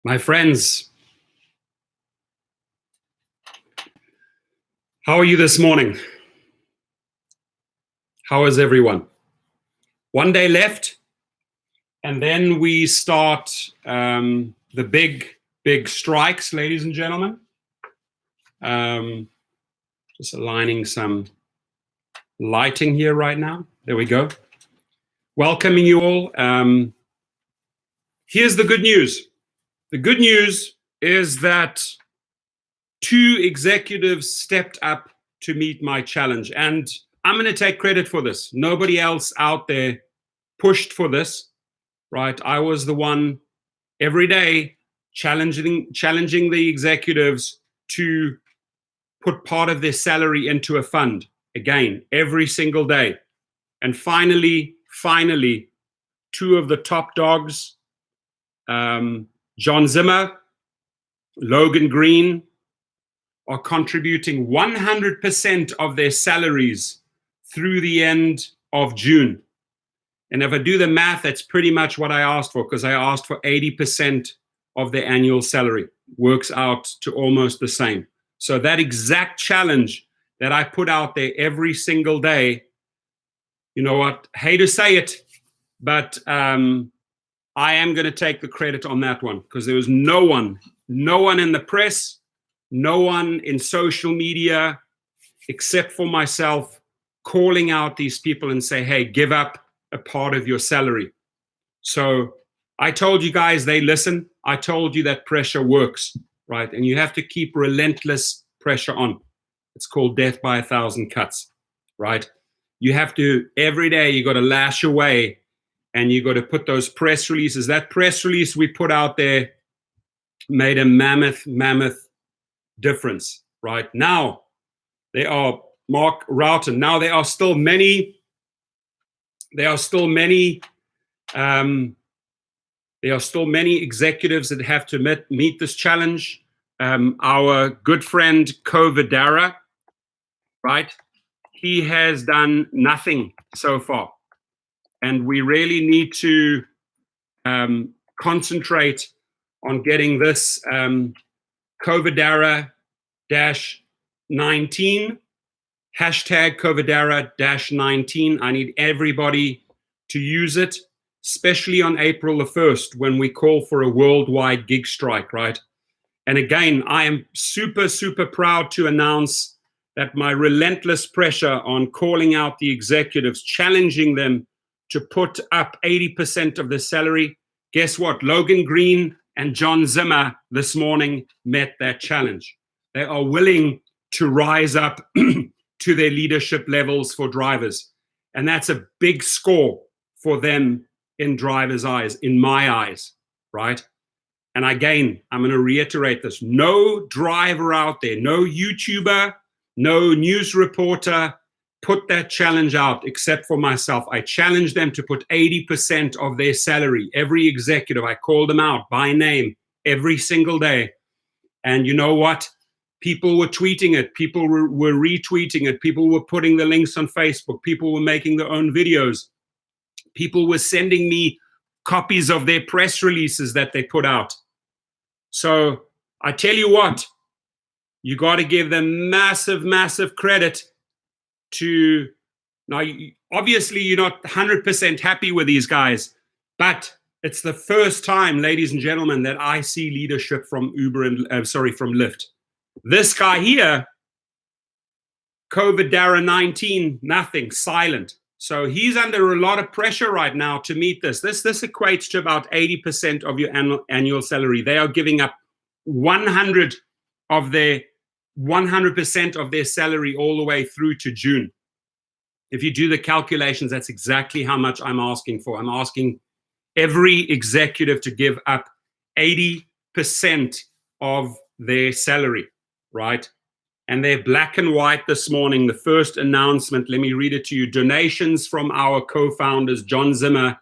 My friends, how are you this morning? How is everyone? One day left, and then we start the big strikes, ladies and gentlemen. Just aligning some lighting here right now. There we go. Welcoming you all. Here's the good news. The good news is that 2 executives stepped up to meet my challenge, and I'm going to take credit for this. Nobody else out there pushed for this, right? I was the one every day challenging the executives to put part of their salary into a fund, again, every single day. And finally, 2 of the top dogs, John Zimmer, Logan Green, are contributing 100% of their salaries through the end of June. And if I do the math, that's pretty much what I asked for, because I asked for 80% of their annual salary. Works out to almost the same. So that exact challenge that I put out there every single day, you know what, hate to say it, but I am going to take the credit on that one, because there was no one in the press, no one in social media, except for myself, calling out these people and say, hey, give up a part of your salary. So I told you guys, they listen. I told you that pressure works, right? And you have to keep relentless pressure on. It's called death by 1,000 cuts, right? You have to, every day, you got to lash away, and you got to put those press releases. That press release we put out there made a mammoth difference, right? Now, they are Mark Roughton. Now there are still many executives that have to meet this challenge. Our good friend COVIDara, right? He has done nothing so far, and we really need to concentrate on getting this COVIDara-19, hashtag COVIDara-19. I need everybody to use it, especially on April the 1st, when we call for a worldwide gig strike, right? And again, I am super proud to announce that my relentless pressure on calling out the executives, challenging them to put up 80% of the salary, guess what? Logan Green and John Zimmer this morning met that challenge. They are willing to rise up to their leadership levels for drivers. And that's a big score for them in drivers' eyes, in my eyes, right? And again, I'm going to reiterate this. No driver out there, no YouTuber, no news reporter put that challenge out except for myself. I challenged them to put 80% of their salary. Every executive, I called them out by name every single day. And you know what? People were tweeting it. People were retweeting it. People were putting the links on Facebook. People were making their own videos. People were sending me copies of their press releases that they put out. So I tell you what, you got to give them massive credit to, now obviously you're not 100% happy with these guys, but it's the first time, ladies and gentlemen, that I see leadership from from Lyft. This guy here, COVIDara-19, nothing, silent. So he's under a lot of pressure right now to meet this. This equates to about 80% of your annual salary. They are giving up 100% of their salary all the way through to June. If you do the calculations, that's exactly how much I'm asking for. I'm asking every executive to give up 80% of their salary, right? And they're black and white this morning. The first announcement, let me read it to you. Donations from our co-founders, John Zimmer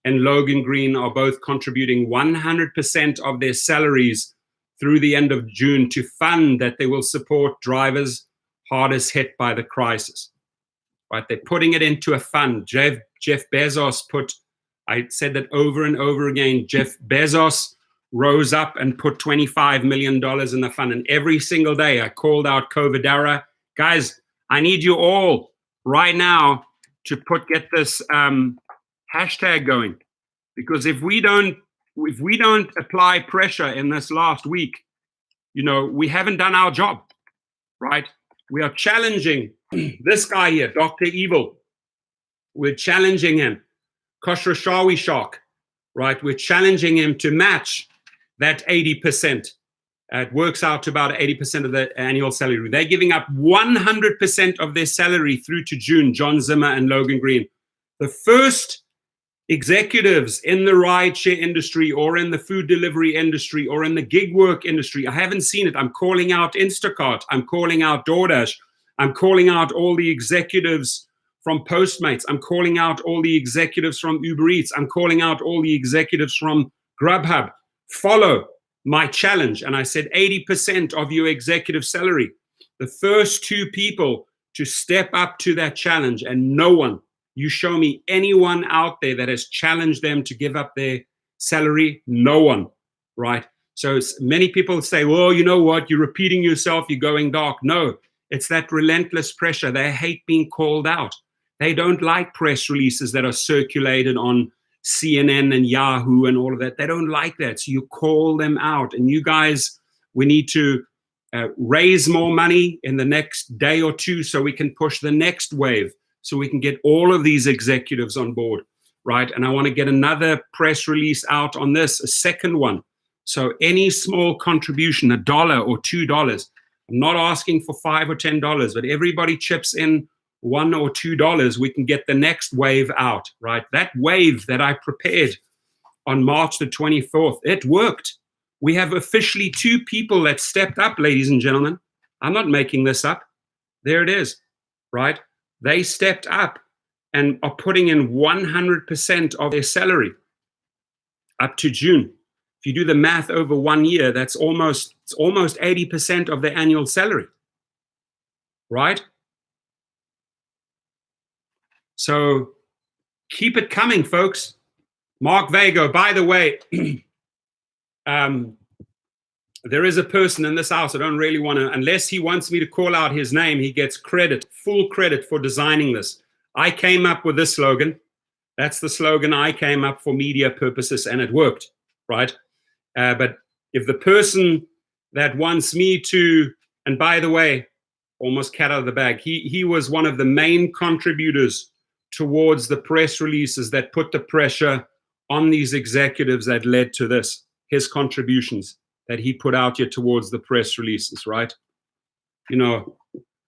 and Logan Green, are both contributing 100% of their salaries through the end of June to fund that they will support drivers hardest hit by the crisis. Right? They're putting it into a fund. Jeff Bezos I said that over and over again, Jeff Bezos rose up and put $25 million in the fund. And every single day I called out COVIDara. Guys, I need you all right now to get this hashtag going. Because if we don't apply pressure in this last week, we haven't done our job, right? We are challenging this guy here, Dr. Evil. We're challenging him. Khosrowshahi Shark, right? We're challenging him to match that 80%. It works out to about 80% of the annual salary. They're giving up 100% of their salary through to June, John Zimmer and Logan Green. The first executives in the rideshare industry or in the food delivery industry or in the gig work industry, I haven't seen it. I'm calling out Instacart. I'm calling out DoorDash. I'm calling out all the executives from Postmates. I'm calling out all the executives from Uber Eats. I'm calling out all the executives from Grubhub. Follow my challenge. And I said 80% of your executive salary. The first two people to step up to that challenge, and no one, you show me anyone out there that has challenged them to give up their salary, no one, right? So many people say, well, you know what, you're repeating yourself, you're going dark. No, it's that relentless pressure. They hate being called out. They don't like press releases that are circulated on CNN and Yahoo and all of that. They don't like that. So you call them out. And you guys, we need to raise more money in the next day or two so we can push the next wave, so we can get all of these executives on board, right? And I want to get another press release out on this, a second one. So any small contribution, $1 or $2, I'm not asking for $5 or $10, but everybody chips in $1 or $2, we can get the next wave out, right? That wave that I prepared on March the 24th, it worked. We have officially 2 people that stepped up, ladies and gentlemen. I'm not making this up. There it is, right? They stepped up and are putting in 100% of their salary up to June. If you do the math over 1 year, that's almost 80% of their annual salary, right? So keep it coming, folks. Mark Vago, by the way, there is a person in this house. I don't really want to, unless he wants me to call out his name, he gets credit, full credit for designing this. I came up with this slogan. That's the slogan I came up for media purposes, and it worked, right? But if the person that wants me to, and by the way, almost cat out of the bag, he was one of the main contributors towards the press releases that put the pressure on these executives that led to this, his contributions that he put out here towards the press releases, right?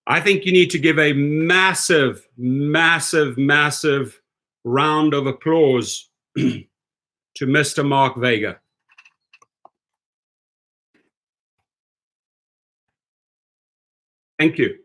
I think you need to give a massive, massive, massive round of applause to Mr. Mark Vega. Thank you.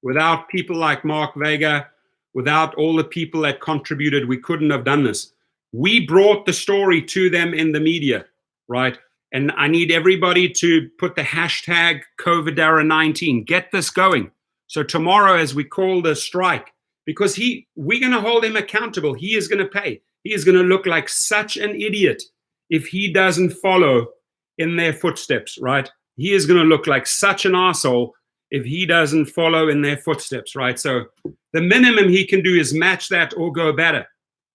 Without people like Mark Vega, without all the people that contributed, we couldn't have done this. We brought the story to them in the media, right? And I need everybody to put the hashtag COVIDara-19. Get this going. So tomorrow, as we call the strike, because we're going to hold him accountable. He is going to pay. He is going to look like such an idiot if he doesn't follow in their footsteps, right? He is going to look like such an asshole if he doesn't follow in their footsteps, right? So the minimum he can do is match that or go better.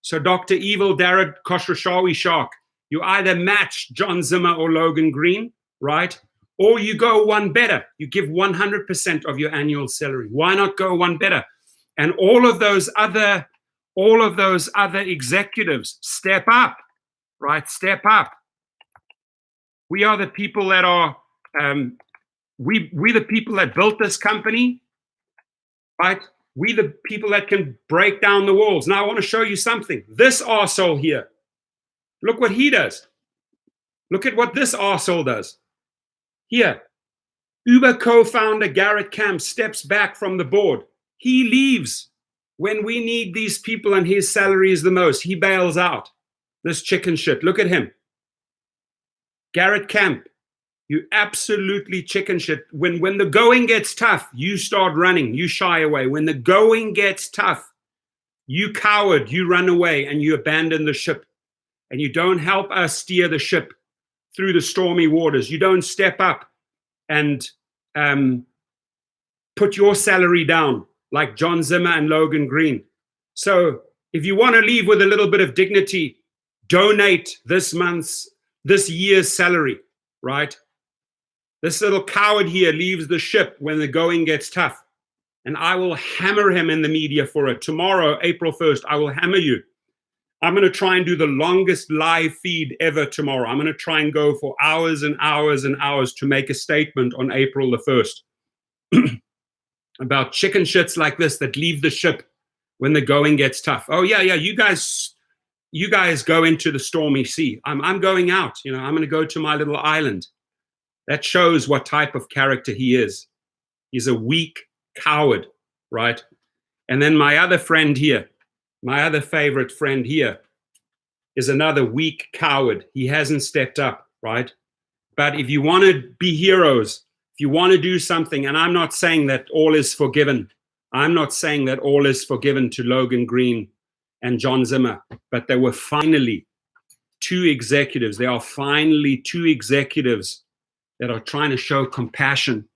So Dr. Evil, Garrett, Khosrowshahi Shark, you either match John Zimmer or Logan Green, right? Or you go one better. You give 100% of your annual salary. Why not go one better? And all of those other executives step up, right? Step up. We are the people that are, we the people that built this company, right? We the people that can break down the walls. Now I want to show you something. This arsehole here, look what he does. Look at what this arsehole does. Here, Uber co-founder Garrett Camp steps back from the board. He leaves when we need these people and his salary is the most. He bails out. This chicken shit. Look at him. Garrett Camp, you absolutely chicken shit. When the going gets tough, you start running. You shy away. When the going gets tough, you coward. You run away and you abandon the ship. And you don't help us steer the ship through the stormy waters. You don't step up and put your salary down like John Zimmer and Logan Green. So if you want to leave with a little bit of dignity, donate this year's salary, right? This little coward here leaves the ship when the going gets tough. And I will hammer him in the media for it. Tomorrow, April 1st, I will hammer you. I'm going to try and do the longest live feed ever tomorrow. I'm going to try and go for hours and hours and hours to make a statement on April the 1st about chicken shits like this that leave the ship when the going gets tough. Oh, yeah, you guys go into the stormy sea. I'm going out. I'm going to go to my little island. That shows what type of character he is. He's a weak coward, right? And then my other friend here, my other favorite friend here, is another weak coward. He hasn't stepped up, right? But if you want to be heroes, if you want to do something, and I'm not saying that all is forgiven. I'm not saying that all is forgiven to Logan Green and John Zimmer, but there were finally two executives. There are finally two executives that are trying to show compassion,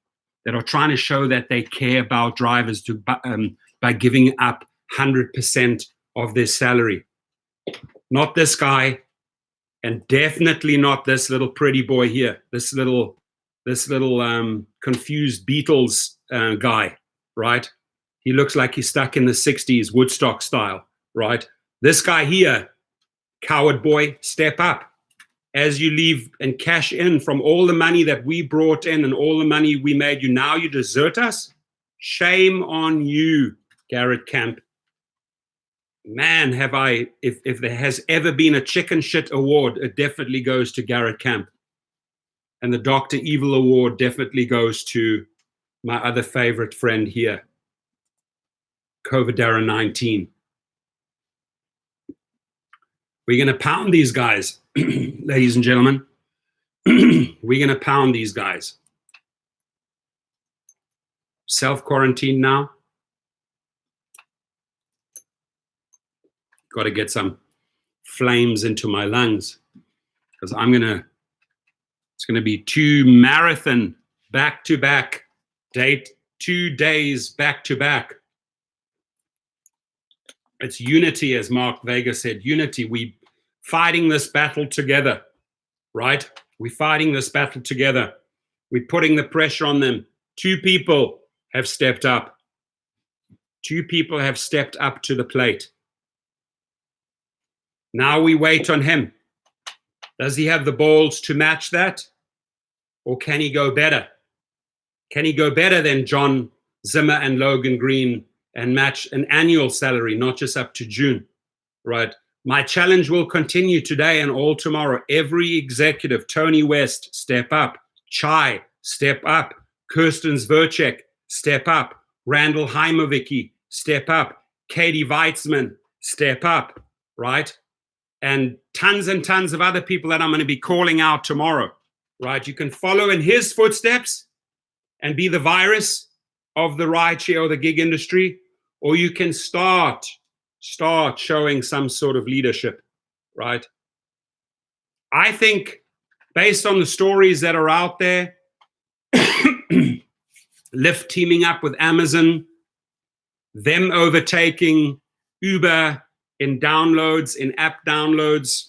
that are trying to show that they care about drivers by giving up 100% of their salary. Not this guy, and definitely not this little pretty boy here, this little confused Beatles guy, right? He looks like he's stuck in the 60s, Woodstock style, right? This guy here, coward boy, step up. As you leave and cash in from all the money that we brought in and all the money we made you, now you desert us? Shame on you, Garrett Camp. Man, if there has ever been a chicken shit award, it definitely goes to Garrett Camp. And the Dr. Evil award definitely goes to my other favorite friend here, COVIDara-19. We're going to pound these guys, ladies and gentlemen. We're going to pound these guys. Self-quarantine now. Got to get some flames into my lungs because it's going to be 2 marathon back-to-back 2 days back-to-back. It's unity, as Mark Vega said, unity. We fighting this battle together, right? We're fighting this battle together. We're putting the pressure on them. 2 people have stepped up. 2 people have stepped up to the plate. Now we wait on him. Does he have the balls to match that? Or can he go better? Can he go better than John Zimmer and Logan Green and match an annual salary, not just up to June, right? My challenge will continue today and all tomorrow. Every executive, Tony West, step up. Chai, step up. Kirsten Zverchek, step up. Randall Heimovicki, step up. Katie Weitzman, step up, right? And tons of other people that I'm going to be calling out tomorrow, right? You can follow in his footsteps and be the virus of the rideshare or the gig industry, or you can start showing some sort of leadership, right? I think based on the stories that are out there, Lyft teaming up with Amazon, them overtaking Uber in downloads, in app downloads,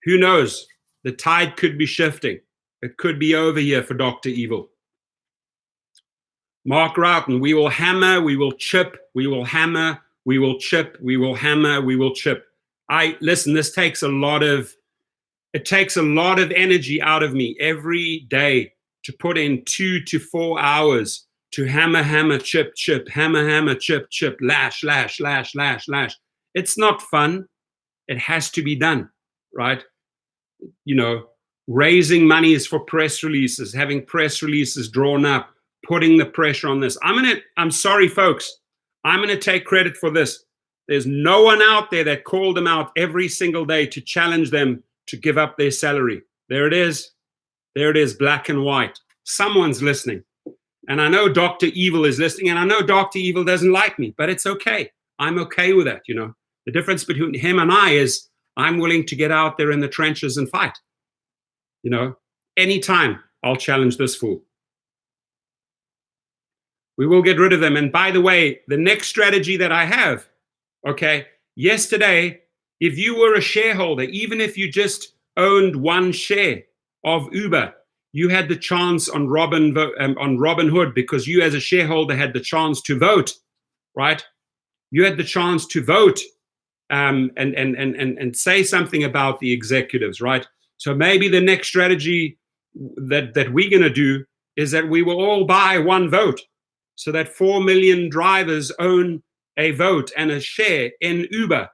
who knows? The tide could be shifting. It could be over here for Dr. Evil. Mark Roughton, we will hammer, we will chip, we will hammer, we will chip, we will hammer, we will chip. Listen, this takes a lot of energy out of me every day to put in 2 to 4 hours to hammer, chip, hammer, chip, lash. It's not fun. It has to be done, right? Raising money is for press releases, having press releases drawn up, putting the pressure on this. I'm sorry, folks. I'm going to take credit for this. There's no one out there that called them out every single day to challenge them to give up their salary. There it is. There it is, black and white. Someone's listening. And I know Dr. Evil is listening, and I know Dr. Evil doesn't like me, but it's okay. I'm okay with that, The difference between him and I is I'm willing to get out there in the trenches and fight. Anytime I'll challenge this fool. We will get rid of them. And by the way, the next strategy that I have, okay, yesterday, if you were a shareholder, even if you just owned one share of Uber, you had the chance on Robinhood, because you as a shareholder had the chance to vote, right? You had the chance to vote and say something about the executives, right? So maybe the next strategy that we're going to do is that we will all buy one vote, so that 4 million drivers own a vote and a share in Uber.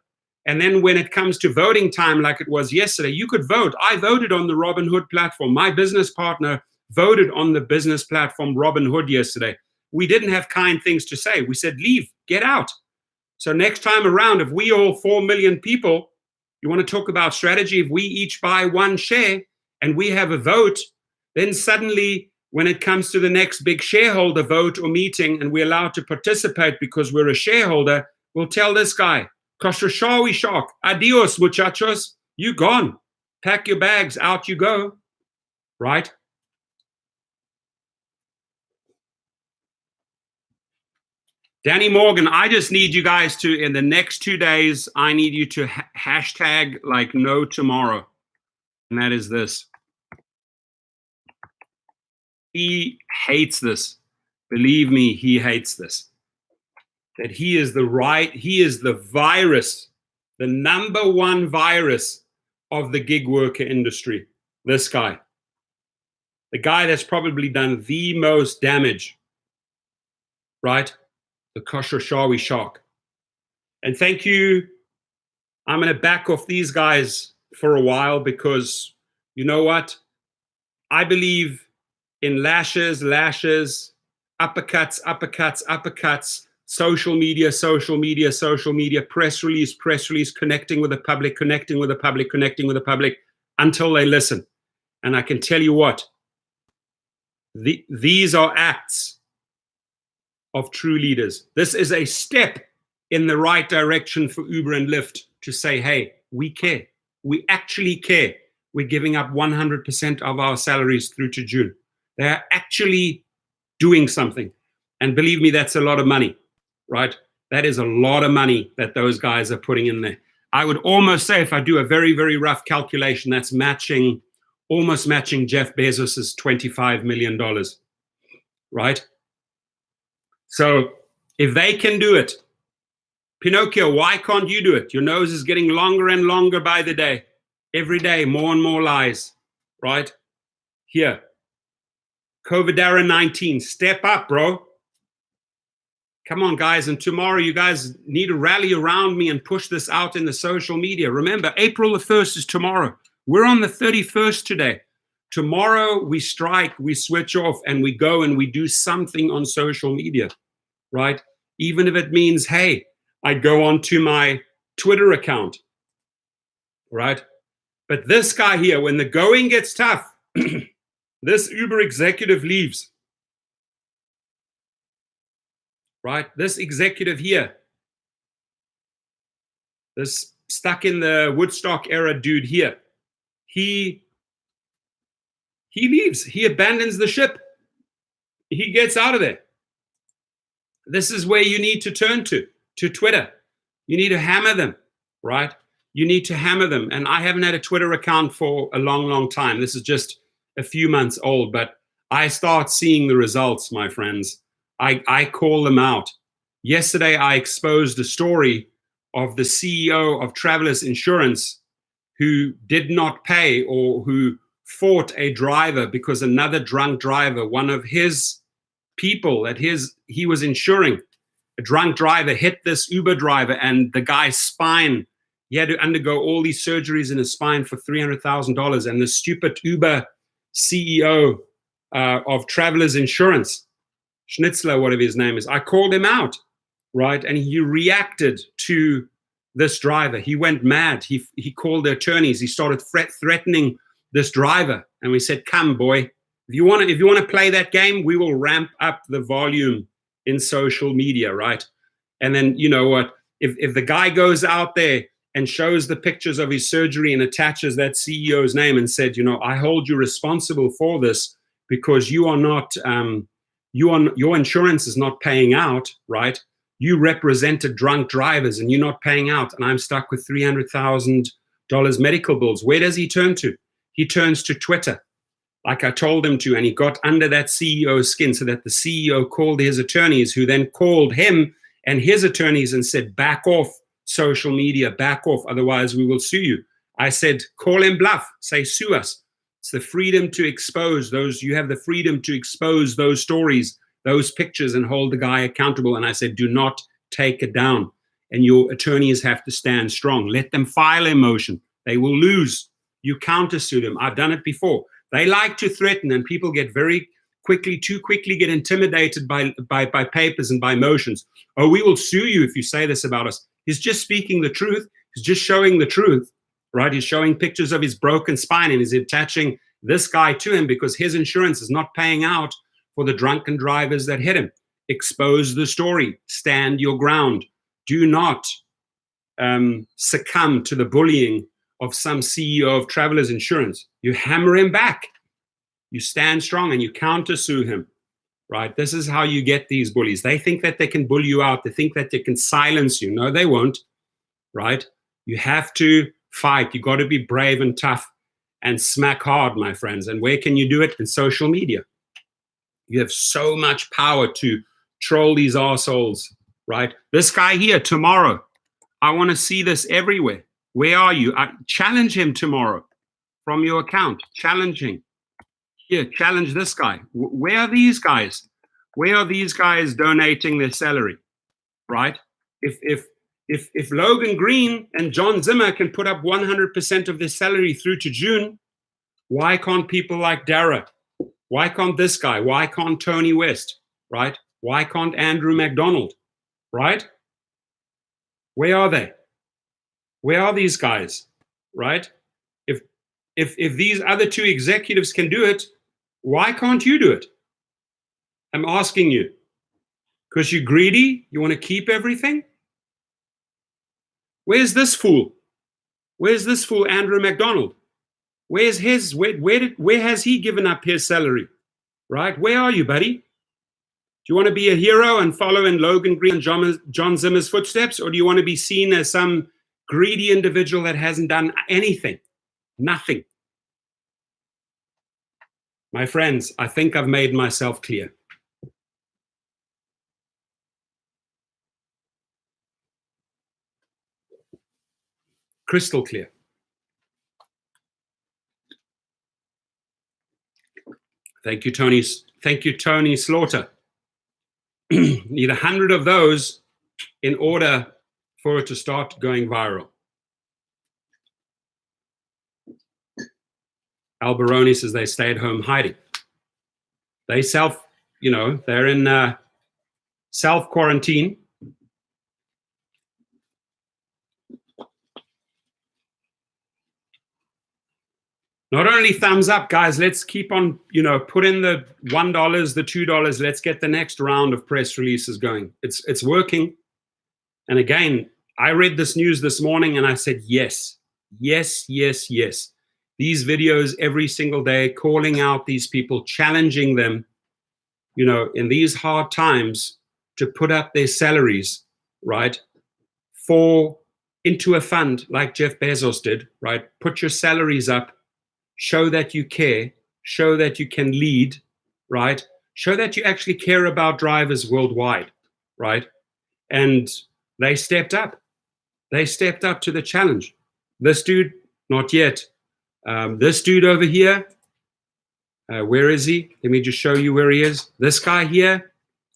And then when it comes to voting time, like it was yesterday, you could vote. I voted on the Robinhood platform. My business partner voted on the business platform Robinhood yesterday. We didn't have kind things to say. We said, leave, get out. So next time around, if we all 4 million people, you want to talk about strategy, if we each buy one share and we have a vote, then suddenly when it comes to the next big shareholder vote or meeting and we're allowed to participate because we're a shareholder, we'll tell this guy, Koshoshawi Shark, adios muchachos, you gone. Pack your bags, out you go, right? Danny Morgan, I just need you guys to, in the next 2 days, I need you to hashtag like no tomorrow. And that is this. He hates this. Believe me, he hates this. That he is the virus, the number one virus of the gig worker industry. This guy. The guy that's probably done the most damage, right? The Koshoshawi Shark. And thank you. I'm going to back off these guys for a while, because you know what? I believe in lashes, uppercuts, social media, press release, connecting with the public until they listen. And I can tell you what, these are acts of true leaders. This is a step in the right direction for Uber and Lyft to say, hey, we care. We actually care. We're giving up 100% of our salaries through to June. They're actually doing something. And believe me, that's a lot of money, right? That is a lot of money that those guys are putting in there. I would almost say, if I do a very, very rough calculation, that's almost matching Jeff Bezos's $25 million, right? So if they can do it, Pinocchio, why can't you do it? Your nose is getting longer and longer by the day. Every day, more and more lies, right? Here. COVIDara-19, step up, bro. Come on, guys. And tomorrow, you guys need to rally around me and push this out in the social media. Remember, April the 1st is tomorrow. We're on the 31st today. Tomorrow, we strike, we switch off, and we go and we do something on social media, right? Even if it means, hey, I go onto my Twitter account, right? But this guy here, when the going gets tough, this Uber executive leaves, right? This executive here, this stuck in the Woodstock era dude here, he leaves. He abandons the ship. He gets out of there. This is where you need to turn to Twitter. You need to hammer them, right? You need to hammer them. And I haven't had a Twitter account for a long, long time. This is just a few months old, but I start seeing the results, my friends. I call them out. Yesterday, I exposed a story of the CEO of Travelers Insurance who did not pay, or who fought a driver because another drunk driver, one of his people that he was insuring, a drunk driver hit this Uber driver, and the guy's spine, he had to undergo all these surgeries in his spine for $300,000. And the stupid Uber CEO of Travelers Insurance, Schnitzler, whatever his name is, I called him out, right? And he reacted to this driver. He went mad. He called the attorneys. He started threatening this driver. And we said, come, boy, if you want to play that game, we will ramp up the volume in social media, right? And then, you know what? If the guy goes out there and shows the pictures of his surgery and attaches that CEO's name and said, I hold you responsible for this because you are not, your insurance is not paying out, right? You represented drunk drivers and you're not paying out, and I'm stuck with $300,000 medical bills. Where does he turn to? He turns to Twitter, like I told him to, and he got under that CEO's skin so that the CEO called his attorneys, who then called him and his attorneys and said, back off social media, back off, otherwise we will sue you. I said, call him bluff, say sue us. It's the freedom to expose those. You have the freedom to expose those stories, those pictures, and hold the guy accountable. And I said, do not take it down. And your attorneys have to stand strong. Let them file a motion. They will lose. You countersue them. I've done it before. They like to threaten, and people get too quickly get intimidated by papers and by motions. Oh, we will sue you if you say this about us. He's just speaking the truth. He's just showing the truth, right? He's showing pictures of his broken spine and he's attaching this guy to him because his insurance is not paying out for the drunken drivers that hit him. Expose the story. Stand your ground. Do not succumb to the bullying of some CEO of Travelers Insurance. You hammer him back. You stand strong and you countersue him, right? This is how you get these bullies. They think that they can bully you out. They think that they can silence you. No, they won't, right? You have to fight. You got to be brave and tough and smack hard, my friends. And where can you do it? In social media. You have so much power to troll these assholes, right? This guy here tomorrow, I want to see this everywhere. Where are you? Challenge him tomorrow from your account. Challenging. Here, challenge this guy. Where are these guys? Where are these guys donating their salary, right? If Logan Green and John Zimmer can put up 100% of their salary through to June, why can't people like Dara? Why can't this guy? Why can't Tony West, right? Why can't Andrew McDonald, right? Where are they? Where are these guys, right? If these other two executives can do it, why can't you do it? I'm asking you. Because you're greedy? You want to keep everything? Where's this fool? Where's this fool, Andrew McDonald? Where's his? Where has he given up his salary? Right? Where are you, buddy? Do you want to be a hero and follow in Logan Green and John Zimmer's footsteps, or do you want to be seen as some greedy individual that hasn't done anything? Nothing. My friends, I think I've made myself clear. Crystal clear. Thank you, Tony. Thank you, Tony Slaughter. Need 100 of those in order for it to start going viral. Alberoni says they stay at home hiding. They they're in self-quarantine. Not only thumbs up, guys, let's keep on, put in the $1, the $2. Let's get the next round of press releases going. It's working. And again, I read this news this morning and I said, yes, yes, yes, yes. These videos every single day, calling out these people, challenging them, in these hard times to put up their salaries, right, into a fund like Jeff Bezos did, right? Put your salaries up, show that you care, show that you can lead, right? Show that you actually care about drivers worldwide, right? And they stepped up. They stepped up to the challenge. This dude, not yet. This dude over here, where is he? Let me just show you where he is. This guy here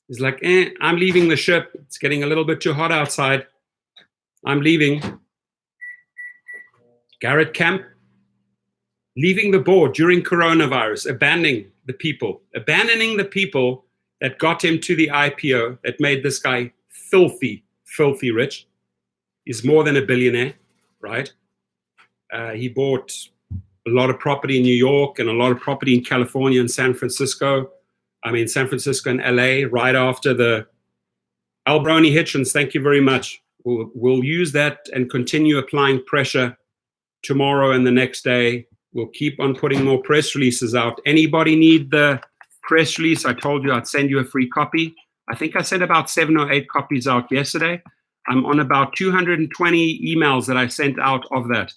is like, I'm leaving the ship. It's getting a little bit too hot outside. I'm leaving. Garrett Camp, leaving the board during coronavirus, abandoning the people that got him to the IPO, that made this guy filthy, filthy rich. He's more than a billionaire, right? He bought a lot of property in New York and a lot of property in California and San Francisco and LA right after the Alberoni Hitchens. Thank you very much. We'll use that and continue applying pressure tomorrow and the next day. We'll keep on putting more press releases out. Anybody need the press release? I told you I'd send you a free copy. I think I sent about 7 or 8 copies out yesterday. I'm on about 220 emails that I sent out of that.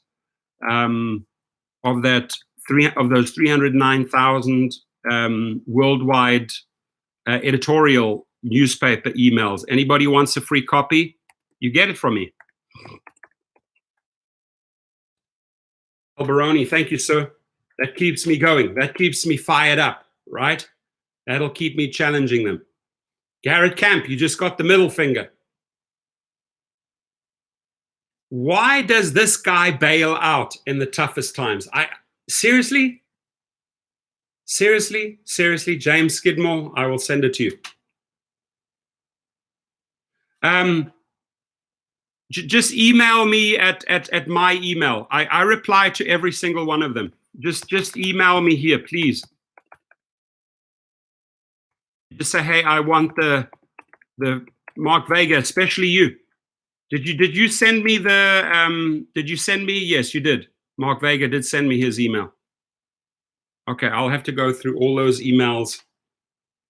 Of those 309,000 worldwide editorial newspaper emails. Anybody wants a free copy? You get it from me. Baroni, thank you, sir. That keeps me going. That keeps me fired up, right? That'll keep me challenging them. Garrett Camp, you just got the middle finger. Why does this guy bail out in the toughest times? Seriously, James Skidmore, I will send it to you. Just email me at my email. I reply to every single one of them. Just email me here, please. Just say, hey, I want the Mark Vega, especially you. Did you send me the did you send me? Yes, you did. Mark Vega did send me his email. Okay, I'll have to go through all those emails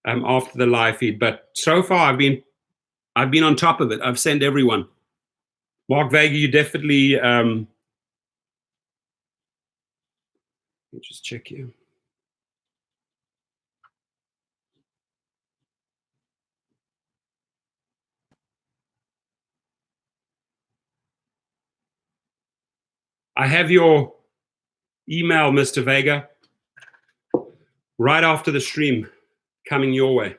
after the live feed. But so far I've been on top of it. I've sent everyone. Mark Vega, you definitely let me just check you. I have your email, Mr. Vega, right after the stream, coming your way.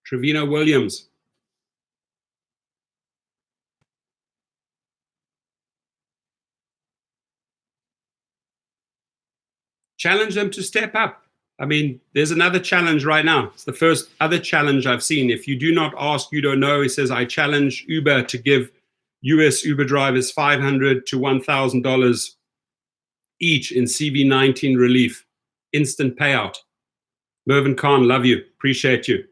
Trevino Williams. Challenge them to step up. I mean, there's another challenge right now. It's the first other challenge I've seen. If you do not ask, you don't know. He says, I challenge Uber to give US Uber drivers $500 to $1,000 each in CV-19 relief. Instant payout. Mervyn Khan, love you. Appreciate you.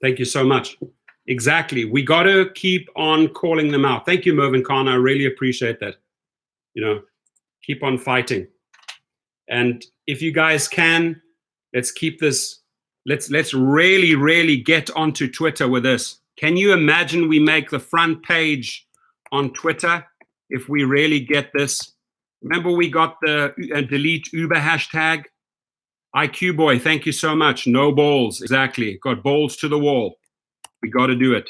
Thank you so much. Exactly. We got to keep on calling them out. Thank you, Mervyn Khan. I really appreciate that. You know, keep on fighting. And if you guys can, let's keep this, let's really get onto Twitter with this. Can you imagine we make the front page on Twitter if we really get this? Remember we got the delete Uber hashtag? IQ boy, thank you so much. No balls, exactly. Got balls to the wall. We got to do it.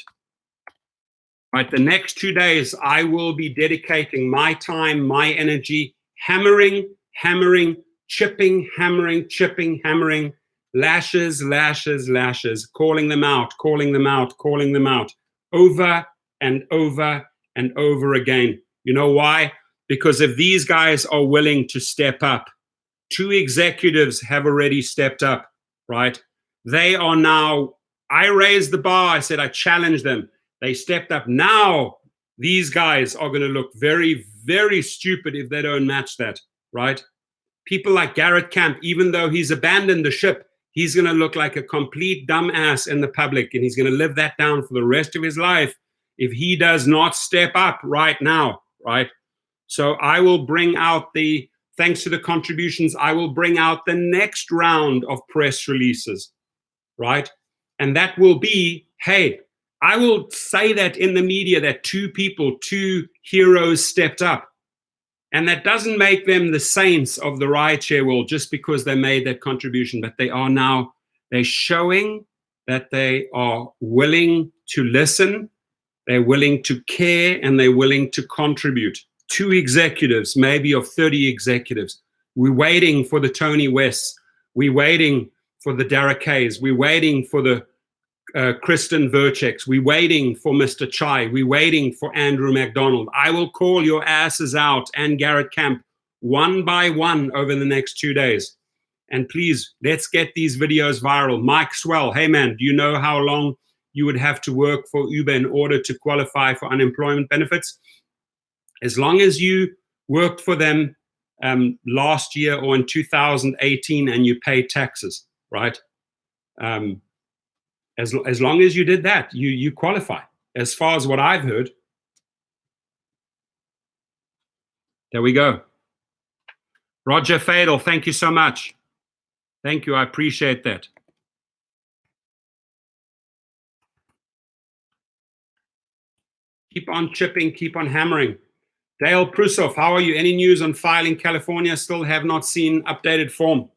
Right, the next 2 days, I will be dedicating my time, my energy, hammering, chipping, hammering, chipping, hammering, lashes, calling them out, over and over and over again. You know why? Because if these guys are willing to step up, 2 executives have already stepped up, right? They are now, I raised the bar, I said I challenged them. They stepped up. Now, these guys are going to look very, very stupid if they don't match that, right? People like Garrett Camp, even though he's abandoned the ship, he's going to look like a complete dumbass in the public, and he's going to live that down for the rest of his life if he does not step up right now, right? So I will bring out thanks to the contributions, I will bring out the next round of press releases, right? And that will be, hey, I will say that in the media that 2 heroes stepped up. And that doesn't make them the saints of the rideshare world just because they made that contribution, but they're showing that they are willing to listen, they're willing to care, and they're willing to contribute. 2 executives, maybe of 30 executives. We're waiting for the Tony Wests. We're waiting for the Derek Hayes. We're waiting for the Kristen Vercheks. We're waiting for Mr. Chai. We're waiting for Andrew McDonald. I will call your asses out and Garrett Camp one by one over the next 2 days. And please, let's get these videos viral. Mike Swell, hey man, do you know how long you would have to work for Uber in order to qualify for unemployment benefits? As long as you worked for them last year or in 2018 and you pay taxes, right? As long as you did that, you qualify, as far as what I've heard. There we go. Roger Fadel, thank you so much. Thank you, I appreciate that. Keep on chipping, keep on hammering. Dale Prusoff, how are you? Any news on filing California? Still have not seen updated form.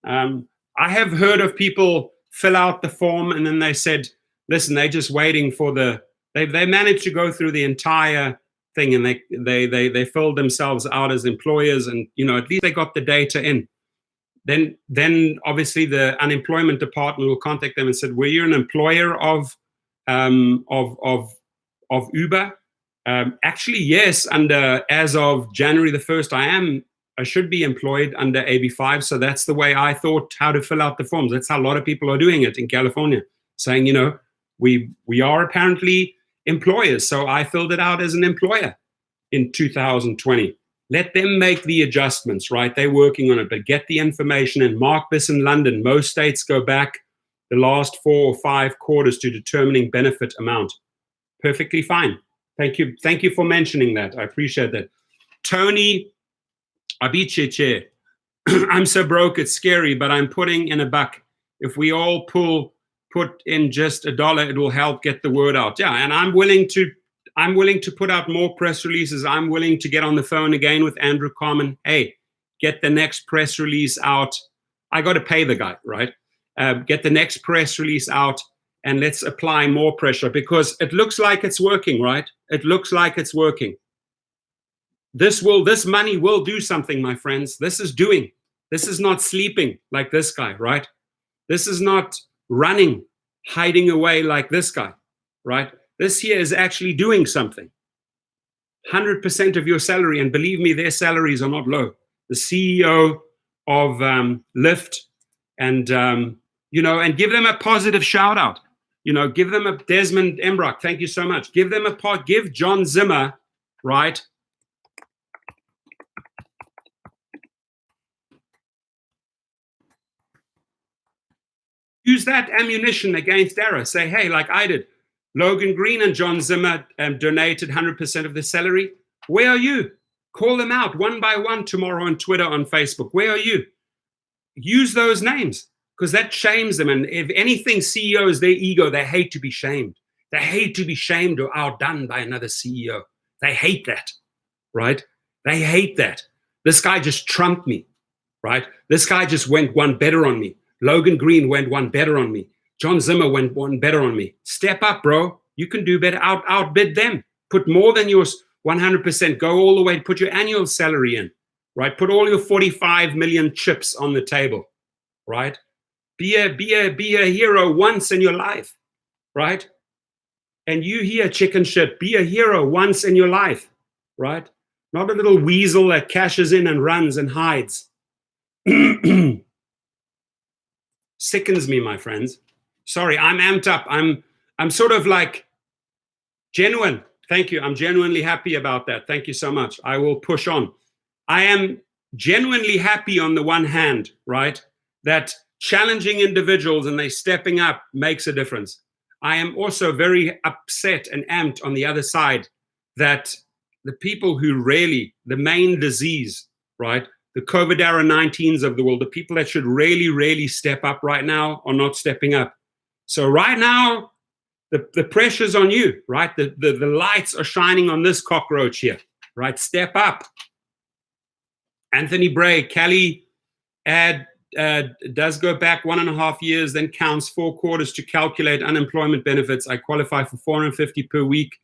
I have heard of people fill out the form and then they said, listen, they're just waiting for they managed to go through the entire thing and they filled themselves out as employers, and at least they got the data in. Then obviously the unemployment department will contact them and said, were you an employer of Uber? Actually, yes, as of January the 1st, I should be employed under AB5. So that's the way I thought how to fill out the forms. That's how a lot of people are doing it in California, saying, we are apparently employers. So I filled it out as an employer in 2020. Let them make the adjustments, right? They're working on it, but get the information and mark this in London. Most states go back the last 4 or 5 quarters to determining benefit amount. Perfectly fine. Thank you. Thank you for mentioning that. I appreciate that. Tony Abicheche, I'm so broke, it's scary, but I'm putting in a buck. If we all put in just $1, it will help get the word out. Yeah, and I'm willing to put out more press releases. I'm willing to get on the phone again with Andrew Carmen. Hey, get the next press release out. I got to pay the guy, right? Get the next press release out and let's apply more pressure, because it looks like it's working, right? It looks like it's working. This money will do something, my friends. This is not sleeping like this guy, right? This is not running, hiding away like this guy, right? This here is actually doing something. 100% of your salary, and believe me, their salaries are not low. The CEO of Lyft, and and give them a positive shout out. Give them a Desmond Embrock. Thank you so much. Give them give John Zimmer, right? Use that ammunition against Dara. Say, hey, like I did. Logan Green and John Zimmer donated 100% of their salary. Where are you? Call them out one by one tomorrow on Twitter, on Facebook. Where are you? Use those names, because that shames them. And if anything, CEOs, their ego, they hate to be shamed. They hate to be shamed or outdone by another CEO. They hate that, right? They hate that. This guy just trumped me, right? This guy just went one better on me. Logan Green went one better on me. John Zimmer went one better on me. Step up, bro. You can do better. Outbid them. Put more than your 100%. Go all the way. Put your annual salary in, right? Put all your 45 million chips on the table, right? Be a hero once in your life, right? And you hear chicken shit. Be a hero once in your life, right? Not a little weasel that cashes in and runs and hides. Sickens me, my friends. Sorry, I'm amped up. I'm sort of like genuine. Thank you. I'm genuinely happy about that. Thank you so much. I will push on. I am genuinely happy on the one hand, right? That challenging individuals and they stepping up makes a difference. I am also very upset and amped on the other side that the people who really, the main disease, right? The COVIDara-19s of the world, the people that should really, really step up right now are not stepping up. So right now, the pressure's on you, right? The lights are shining on this cockroach here, right? Step up. Anthony Bray, Cali does go back 1.5 years, then counts 4 quarters to calculate unemployment benefits. I qualify for $450 per week.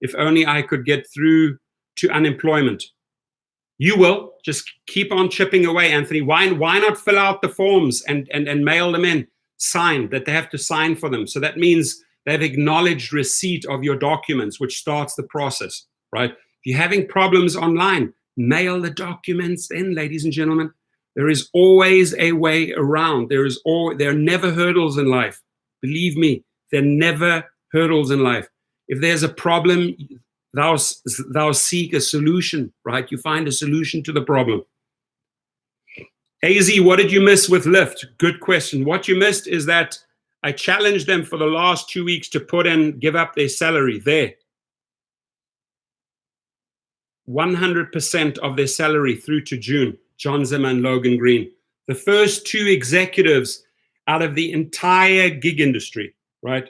If only I could get through to unemployment. You will. Just keep on chipping away, Anthony. Why not fill out the forms and mail them in, signed, that they have to sign for them? So that means they've acknowledged receipt of your documents, which starts the process, right? If you're having problems online, mail the documents in, ladies and gentlemen. There is always a way around. There are never hurdles in life. Believe me, there are never hurdles in life. If there's a problem, thou seek a solution, right? You find a solution to the problem. AZ, what did you miss with Lyft? Good question. What you missed is that I challenged them for the last 2 weeks to give up their salary there. 100% of their salary through to June, John Zimmer and Logan Green. The first two executives out of the entire gig industry, right?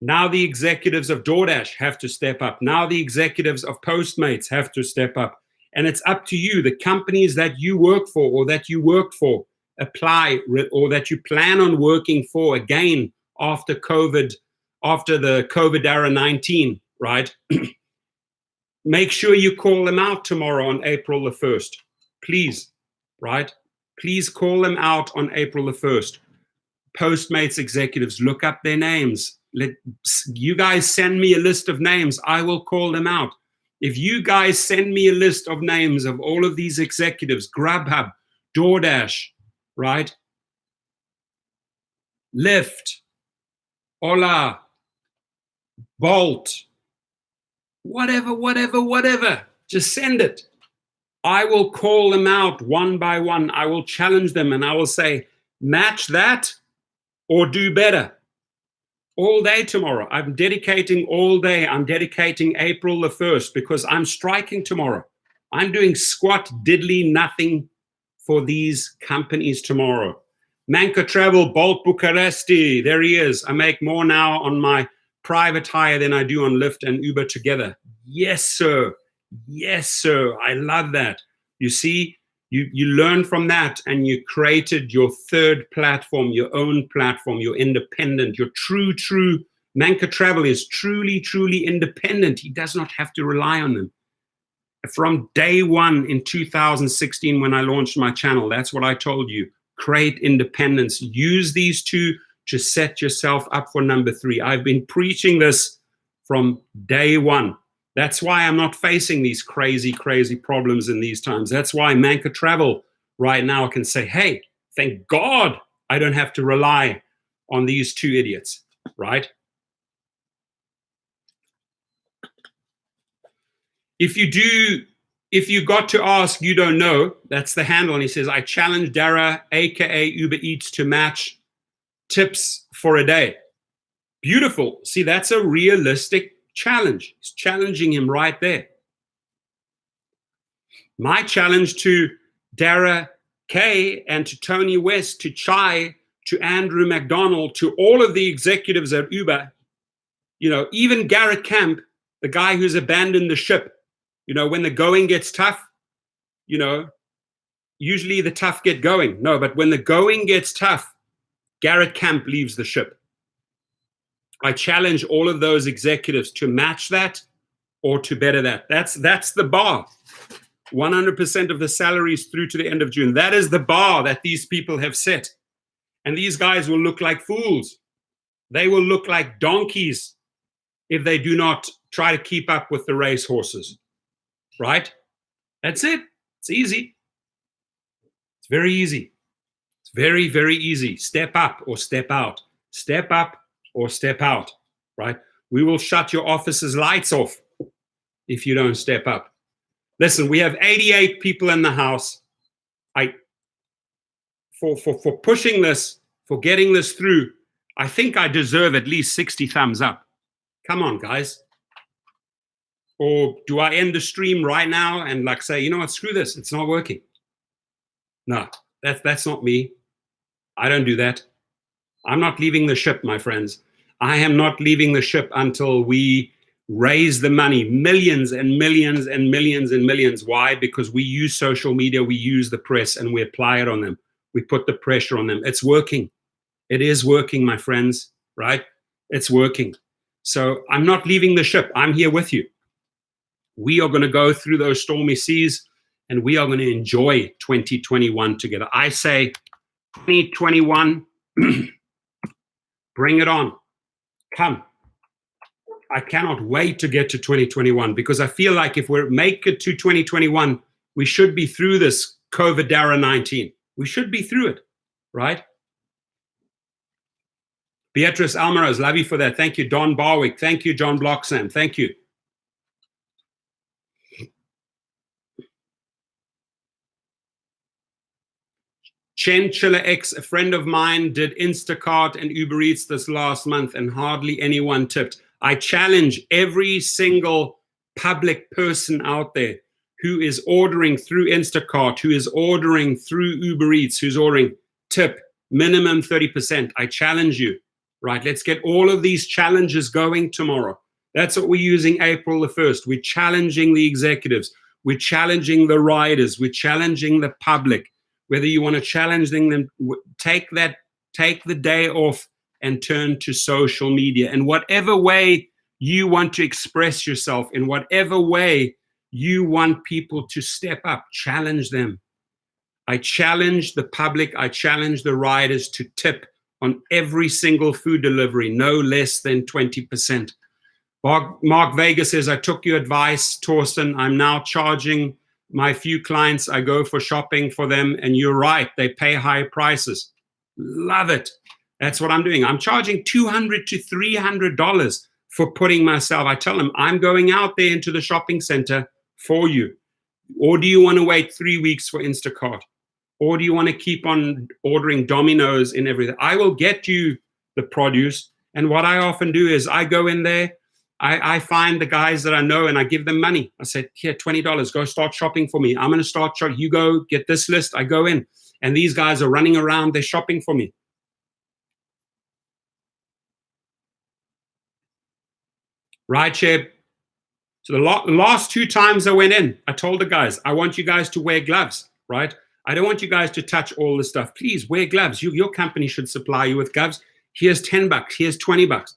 Now the executives of DoorDash have to step up. Now the executives of Postmates have to step up. And it's up to you, the companies that you work for or that you worked for, apply, or that you plan on working for again after COVID, after the COVIDara-19, right? Make sure you call them out tomorrow on April the 1st. Please, right? Please call them out on April the 1st. Postmates executives, look up their names. You guys send me a list of names. I will call them out. If you guys send me a list of names of all of these executives, Grubhub, DoorDash, right? Lyft, Ola, Bolt, whatever, just send it. I will call them out one by one. I will challenge them and I will say, match that or do better. All day tomorrow. I'm dedicating all day. I'm dedicating April the 1st because I'm striking tomorrow. I'm doing squat diddly nothing for these companies tomorrow. Manca Travel, Bolt Bucharesti, there he is. I make more now on my private hire than I do on Lyft and Uber together. Yes, sir. Yes, sir. I love that. You see, you learn from that and you created your third platform, your own platform, your independent, your true. Manca Travel is truly independent. He does not have to rely on them. From day one in 2016, when I launched my channel, that's what I told you. Create independence. Use these two to set yourself up for number 3. I've been preaching this from day one. That's why I'm not facing these crazy problems in these times. That's why Manca Travel right now can say, hey, thank God I don't have to rely on these two idiots, right? If you got to ask, you don't know, that's the handle. And he says, I challenge Dara, AKA Uber Eats, to match tips for a day. Beautiful. See, that's a realistic challenge. He's challenging him right there. My challenge to Dara K and to Tony West, to Chai, to Andrew McDonald, to all of the executives at Uber, even Garrett Camp, the guy who's abandoned the ship, when the going gets tough, usually the tough get going. No, but when the going gets tough, Garrett Camp leaves the ship. I challenge all of those executives to match that or to better that. That's the bar. 100% of the salaries through to the end of June. That is the bar that these people have set. And these guys will look like fools. They will look like donkeys if they do not try to keep up with the race horses. Right? That's it. It's easy. It's very easy. It's very, very easy. Step up or step out. Step up or step out, right? We will shut your office's lights off if you don't step up. Listen, we have 88 people in the house. For pushing this, for getting this through, I think I deserve at least 60 thumbs up. Come on, guys. Or do I end the stream right now and say, you know what, screw this, it's not working? No, that's not me. I don't do that. I'm not leaving the ship, my friends. I am not leaving the ship until we raise the money, millions and millions and millions and millions. Why? Because we use social media, we use the press, and we apply it on them. We put the pressure on them. It's working. It is working, my friends, right? It's working. So I'm not leaving the ship. I'm here with you. We are going to go through those stormy seas, and we are going to enjoy 2021 together. I say 2021, bring it on. Come. I cannot wait to get to 2021 because I feel like if we make it to 2021, we should be through this COVIDara-19. We should be through it, right? Beatrice Almaroz, love you for that. Thank you, Don Barwick. Thank you, John Blocksam. Thank you. Chen Chiller X, a friend of mine, did Instacart and Uber Eats this last month and hardly anyone tipped. I challenge every single public person out there who is ordering through Instacart, who is ordering through Uber Eats, who's ordering, tip minimum 30%. I challenge you, right? Let's get all of these challenges going tomorrow. That's what we're using April the 1st. We're challenging the executives. We're challenging the riders. We're challenging the public. Whether you want to challenge them, take the day off and turn to social media. In whatever way you want to express yourself, in whatever way you want people to step up, challenge them. I challenge the public, I challenge the riders to tip on every single food delivery, no less than 20%. Mark Vega says, I took your advice, Torsten. I'm now charging my few clients. I go for shopping for them, and you're right, they pay high prices. Love it. That's what I'm doing. I'm charging $200 to $300 for putting myself. I tell them, I'm going out there into the shopping center for you. Or do you want to wait 3 weeks for Instacart? Or do you want to keep on ordering Domino's and everything? I will get you the produce. And what I often do is I go in there, I find the guys that I know and I give them money. I say, here, $20, go start shopping for me. I'm going to start shopping. You go get this list. I go in. And these guys are running around. They're shopping for me. Right, Sheb? So the last 2 times I went in, I told the guys, I want you guys to wear gloves, right? I don't want you guys to touch all the stuff. Please wear gloves. Your company should supply you with gloves. Here's $10. Here's $20.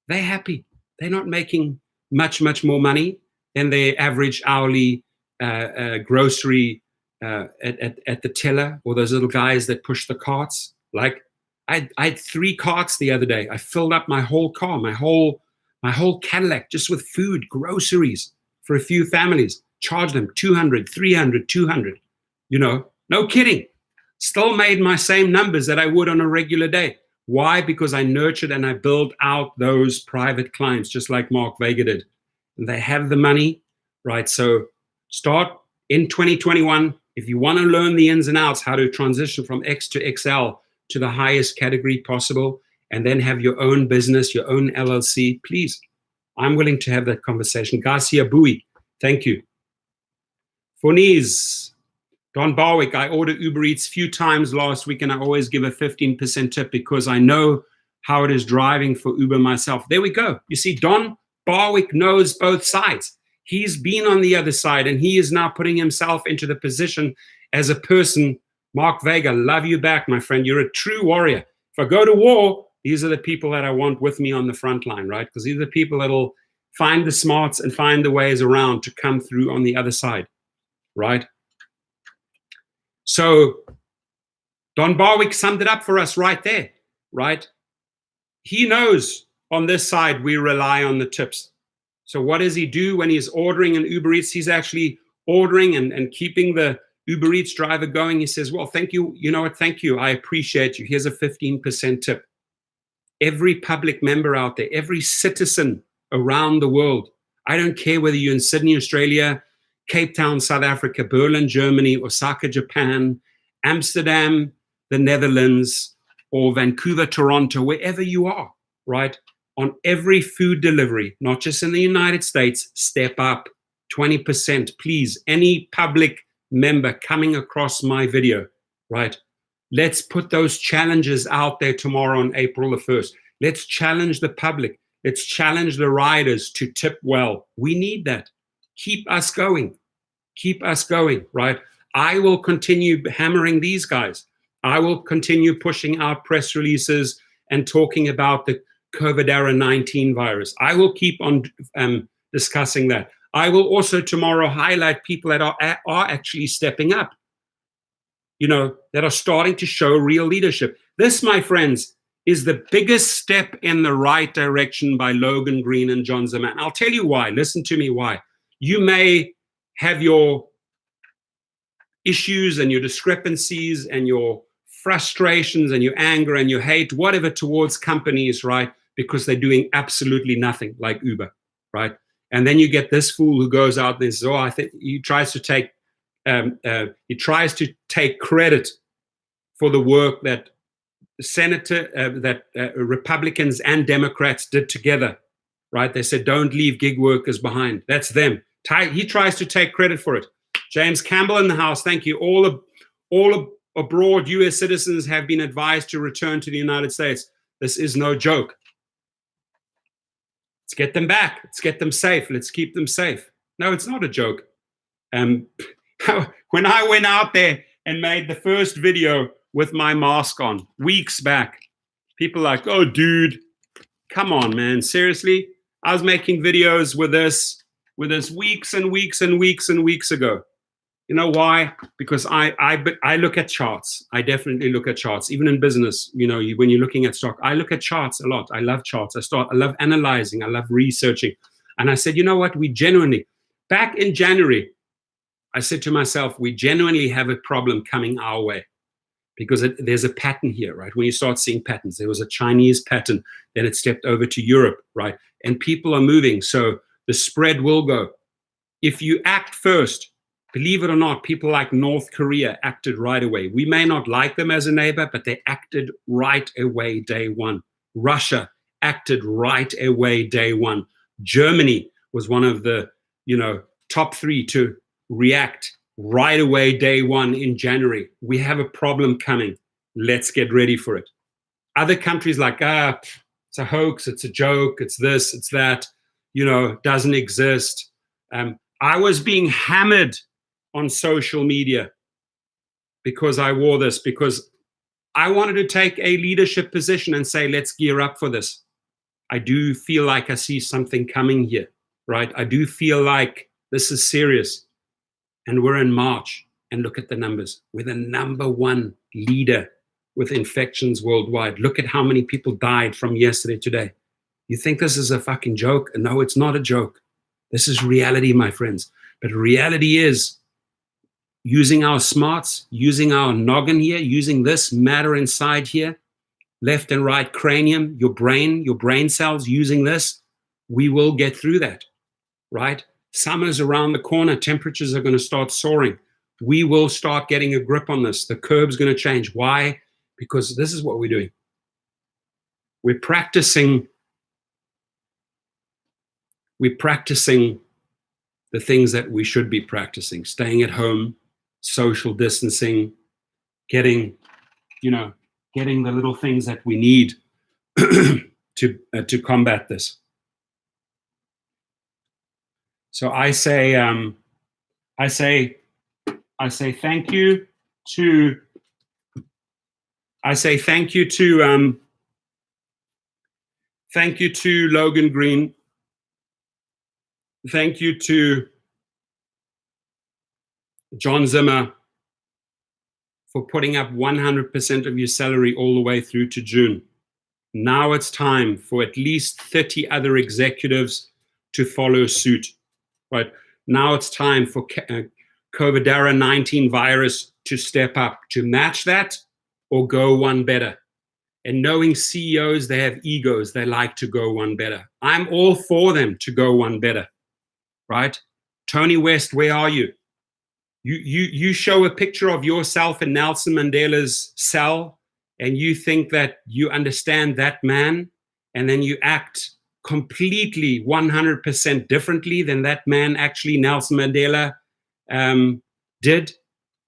They're happy. They're not making much more money than their average hourly grocery at the teller, or those little guys that push the carts. Like I had 3 carts the other day. I filled up my whole car, my whole Cadillac, just with food, groceries for a few families. Charge them $200, $300, $200. You know, no kidding. Still made my same numbers that I would on a regular day. Why? Because I nurtured and I built out those private clients, just like Mark Vega did. And they have the money, right? So start in 2021. If you want to learn the ins and outs, how to transition from X to XL to the highest category possible, and then have your own business, your own LLC, please, I'm willing to have that conversation. Garcia Bowie, thank you. Forniz, Don Barwick, I ordered Uber Eats a few times last week, and I always give a 15% tip because I know how it is driving for Uber myself. There we go. You see, Don Barwick knows both sides. He's been on the other side, and he is now putting himself into the position as a person. Mark Vega, love you back, my friend. You're a true warrior. If I go to war, these are the people that I want with me on the front line, right? Because these are the people that will find the smarts and find the ways around to come through on the other side, right? So Don Barwick summed it up for us right there, right? He knows on this side we rely on the tips. So what does he do when he's ordering an Uber Eats? He's actually ordering and keeping the Uber Eats driver going. He says, well, thank you. You know what? Thank you. I appreciate you. Here's a 15% tip. Every public member out there, every citizen around the world, I don't care whether you're in Sydney, Australia, Cape Town, South Africa, Berlin, Germany, Osaka, Japan, Amsterdam, the Netherlands, or Vancouver, Toronto, wherever you are, right? On every food delivery, not just in the United States, step up 20%, please. Any public member coming across my video, right? Let's put those challenges out there tomorrow on April the 1st. Let's challenge the public. Let's challenge the riders to tip well. We need that. Keep us going. Keep us going, right? I will continue hammering these guys. I will continue pushing out press releases and talking about the COVIDara-19 virus. I will keep on discussing that. I will also tomorrow highlight people that are actually stepping up, you know, that are starting to show real leadership. This, my friends, is the biggest step in the right direction by Logan Green and John Zimmer. And I'll tell you why. Listen to me why. You may have your issues and your discrepancies and your frustrations and your anger and your hate, whatever, towards companies, right? Because they're doing absolutely nothing, like Uber, right? And then you get this fool who goes out and says, "Oh, I think," he tries to take credit for the work that Republicans and Democrats did together, right? They said, don't leave gig workers behind. That's them. He tries to take credit for it. James Campbell in the house, thank you. All abroad U.S. citizens have been advised to return to the United States. This is no joke. Let's get them back. Let's get them safe. Let's keep them safe. No, it's not a joke. When I went out there and made the first video with my mask on weeks back, people like, oh, dude, come on, man. Seriously? I was making videos with this weeks and weeks and weeks and weeks ago. You know why? Because I look at charts. I definitely look at charts. Even in business, you know, when you're looking at stock, I look at charts a lot. I love charts. I love analyzing. I love researching. And I said, you know what? Back in January, I said to myself, we genuinely have a problem coming our way because there's a pattern here, right? When you start seeing patterns, there was a Chinese pattern, then it stepped over to Europe, right? And people are moving. So the spread will go. If you act first, believe it or not, people like North Korea acted right away. We may not like them as a neighbor, but they acted right away day one. Russia acted right away day one. Germany was one of the, top 3 to react right away day one in January. We have a problem coming. Let's get ready for it. Other countries like, it's a hoax, it's a joke, it's this, it's that, doesn't exist. I was being hammered on social media because I wore this, because I wanted to take a leadership position and say, let's gear up for this. I do feel like I see something coming here, right? I do feel like this is serious. And we're in March, and look at the numbers. We're the #1 leader with infections worldwide. Look at how many people died from yesterday to today. You think this is a fucking joke? No, it's not a joke. This is reality, my friends. But reality is using our smarts, using our noggin here, using this matter inside here, left and right cranium, your brain cells, using this, we will get through that, right? Summer's around the corner. Temperatures are going to start soaring. We will start getting a grip on this. The curve's going to change. Why? Because this is what we're doing. We're practicing the things that we should be practicing. Staying at home, social distancing, getting the little things that we need to combat this. So I say thank you to Logan Green. Thank you to John Zimmer for putting up 100% of your salary all the way through to June. Now it's time for at least 30 other executives to follow suit. Right now, it's time for COVIDara-19 virus to step up, to match that or go one better. And knowing CEOs, they have egos. They like to go one better. I'm all for them to go one better, right? Tony West, where are you? You show a picture of yourself in Nelson Mandela's cell, and you think that you understand that man, and then you act completely 100% differently than that man actually Nelson Mandela did.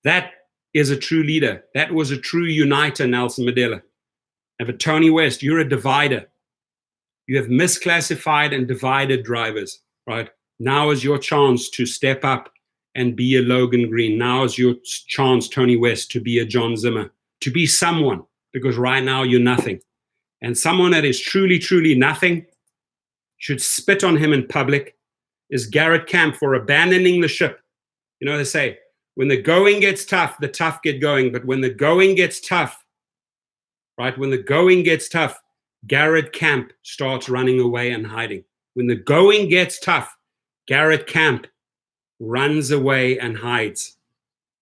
That is a true leader. That was a true uniter, Nelson Mandela. And for Tony West, you're a divider. You have misclassified and divided drivers, right? Now is your chance to step up and be a Logan Green. Now is your chance, Tony West, to be a John Zimmer, to be someone, because right now you're nothing. And someone that is truly, truly nothing should spit on him in public is Garrett Camp for abandoning the ship. They say, when the going gets tough, the tough get going. But when the going gets tough, right, when the going gets tough, Garrett Camp starts running away and hiding. When the going gets tough, Garrett Camp runs away and hides.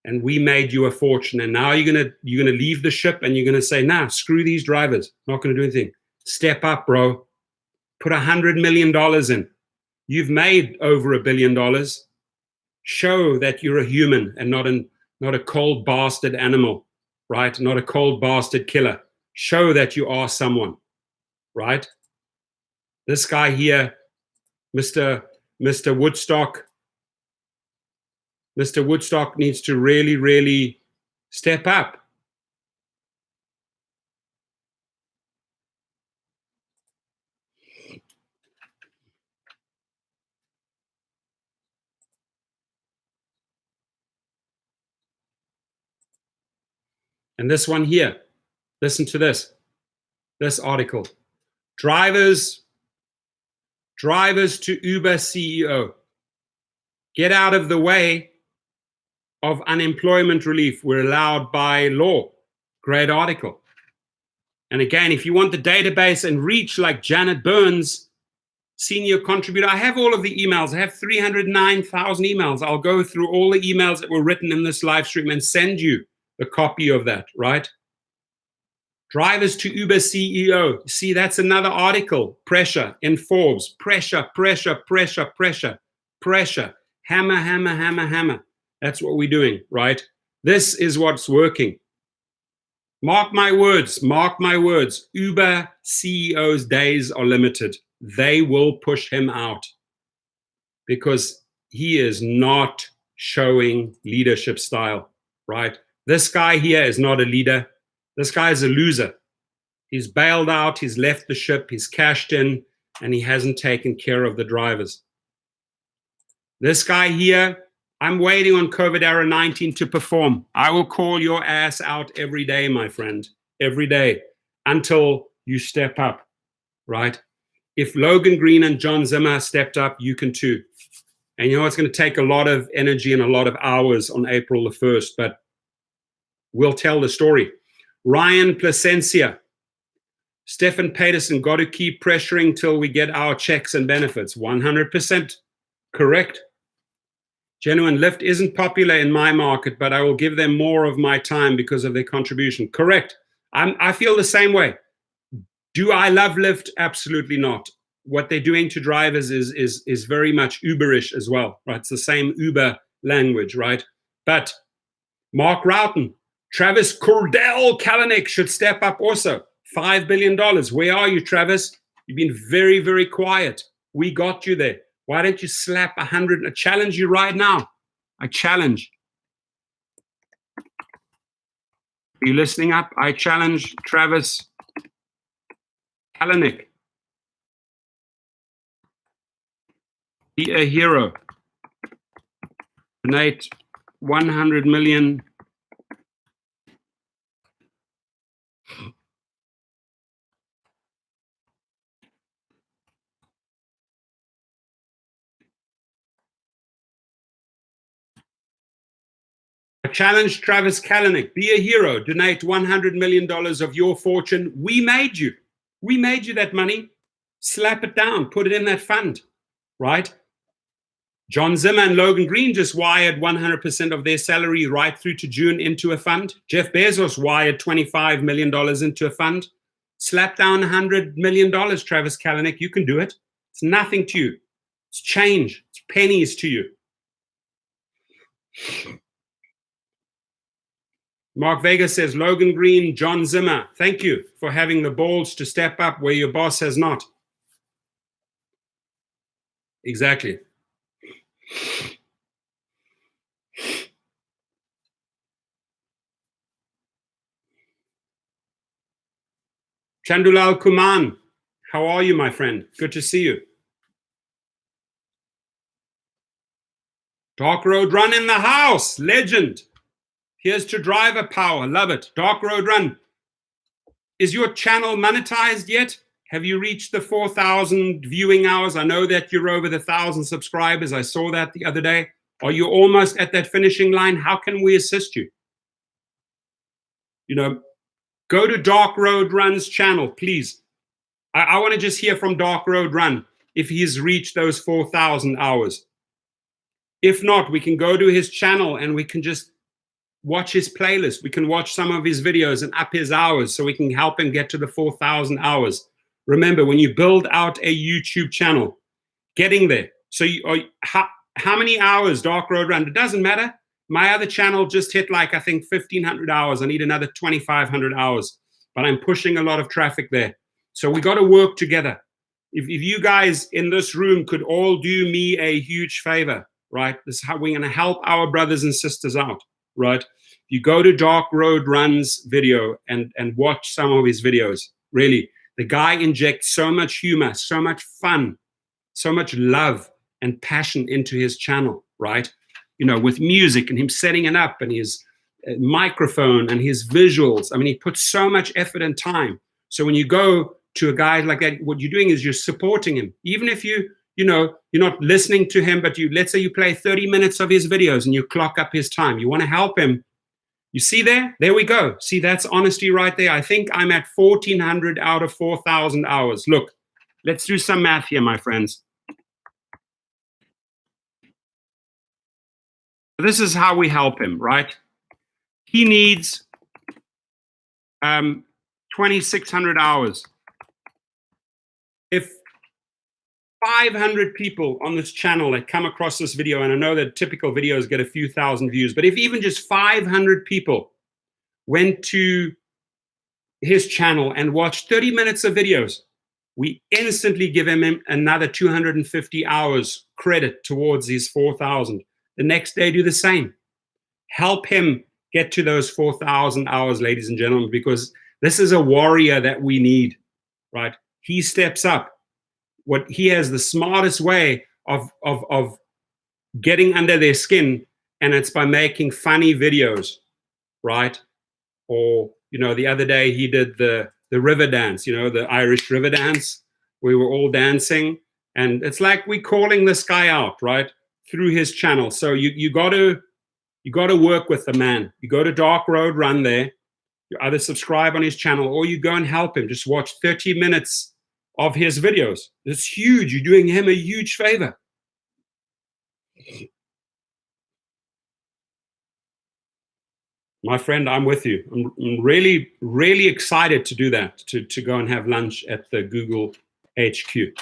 And we made you a fortune. And now you're gonna leave the ship and you're gonna say, nah, screw these drivers. Not gonna do anything. Step up, bro. Put $100 million in. You've made over $1 billion. Show that you're a human and not a cold bastard animal, right? Not a cold bastard killer. Show that you are someone, right? This guy here, Mr. Woodstock, Mr. Woodstock needs to really, really step up. And this one here, listen to this article. Drivers to Uber CEO. Get out of the way of unemployment relief. We're allowed by law. Great article. And again, if you want the database and reach like Janet Burns, senior contributor, I have all of the emails. I have 309,000 emails. I'll go through all the emails that were written in this live stream and send you a copy of that, right? Drivers to Uber CEO. See, that's another article. Pressure in Forbes. Pressure, pressure, pressure, pressure, pressure. Hammer, hammer, hammer, hammer. That's what we're doing, right? This is what's working. Mark my words, mark my words. Uber CEO's days are limited. They will push him out because he is not showing leadership style, right? This guy here is not a leader. This guy is a loser. He's bailed out, he's left the ship, he's cashed in, and he hasn't taken care of the drivers. This guy here, I'm waiting on COVIDara-19 to perform. I will call your ass out every day, my friend, every day, until you step up, right? If Logan Green and John Zimmer stepped up, you can too. And you know, it's going to take a lot of energy and a lot of hours on April the 1st, but we'll tell the story. Ryan Placencia, Stefan Peterson, got to keep pressuring till we get our checks and benefits. 100% correct. Genuine Lyft isn't popular in my market, but I will give them more of my time because of their contribution. Correct. I feel the same way. Do I love Lyft? Absolutely not. What they're doing to drivers is very much Uberish as well, right? It's the same Uber language, right? But Mark Roughton, Travis Cordell Kalanick should step up also. $5 billion. Where are you, Travis? You've been very, very quiet. We got you there. Why don't you slap 100? I challenge you right now. I challenge. Are you listening up? I challenge Travis Kalanick. Be a hero. Donate 100 million. I challenge Travis Kalanick. Be a hero. Donate $100 million of your fortune. We made you. We made you that money. Slap it down. Put it in that fund. Right? John Zimmer and Logan Green just wired 100% of their salary right through to June into a fund. Jeff Bezos wired $25 million into a fund. Slap down $100 million, Travis Kalanick. You can do it. It's nothing to you. It's change. It's pennies to you. Mark Vega says, Logan Green, John Zimmer, thank you for having the balls to step up where your boss has not. Exactly. Chandulal Kuman, how are you, my friend? Good to see you. Dark Road Run in the house, legend. Here's to driver power, love it. Dark Road Run. Is your channel monetized yet? Have you reached the 4,000 viewing hours? I know that you're over the 1,000 subscribers. I saw that the other day. Are you almost at that finishing line? How can we assist you? You know, go to Dark Road Run's channel, please. I want to just hear from Dark Road Run if he's reached those 4,000 hours. If not, we can go to his channel and we can just watch his playlist. We can watch some of his videos and up his hours so we can help him get to the 4,000 hours. Remember, when you build out a YouTube channel, getting there. So how many hours Dark Road Run? It doesn't matter. My other channel just hit like, I think 1,500 hours. I need another 2,500 hours, but I'm pushing a lot of traffic there. So we got to work together. If you guys in this room could all do me a huge favor, right? This is how we're going to help our brothers and sisters out, right? You go to Dark Road Run's video and watch some of his videos. Really, the guy injects so much humor, so much fun, so much love and passion into his channel, right? You know, with music and him setting it up and his microphone and his visuals. I mean, he puts so much effort and time. So when you go to a guy like that, what you're doing is you're supporting him. Even if you're not listening to him, but let's say you play 30 minutes of his videos and you clock up his time. You want to help him. You see there? There we go. See, that's honesty right there. I think I'm at 1,400 out of 4,000 hours. Look, let's do some math here, my friends. This is how we help him, right? He needs 2,600 hours. If 500 people on this channel that come across this video, and I know that typical videos get a few thousand views, but if even just 500 people went to his channel and watched 30 minutes of videos, we instantly give him another 250 hours credit towards his 4,000. The next day, do the same. Help him get to those 4,000 hours, ladies and gentlemen, because this is a warrior that we need, right? He steps up. What he has the smartest way of getting under their skin, and it's by making funny videos, right? Or, the other day he did the river dance, the Irish river dance. We were all dancing, and it's like we're calling this guy out, right? Through his channel. So you got to work with the man. You go to Dark Road Run there. You either subscribe on his channel or you go and help him. Just watch 30 minutes of his videos. It's huge. You're doing him a huge favor. My friend, I'm with you. I'm really, really excited to do that, to go and have lunch at the Google HQ.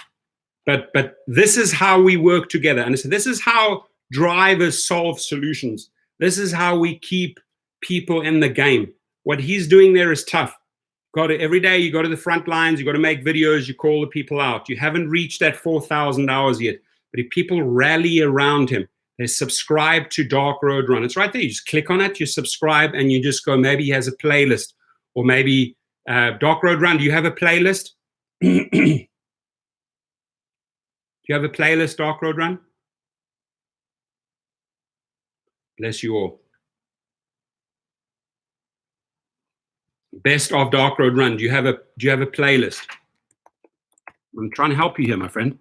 But this is how we work together. And so this is how drivers solve solutions. This is how we keep people in the game. What he's doing there is tough. Every day you go to the front lines, you got to make videos, you call the people out. You haven't reached that 4,000 hours yet. But if people rally around him, they subscribe to Dark Road Run. It's right there. You just click on it, you subscribe, and you just go, maybe he has a playlist. Or maybe Dark Road Run, do you have a playlist? Do you have a playlist, Dark Road Run? Bless you all. Best of Dark Road Run. Do you have a playlist? I'm trying to help you here, my friend.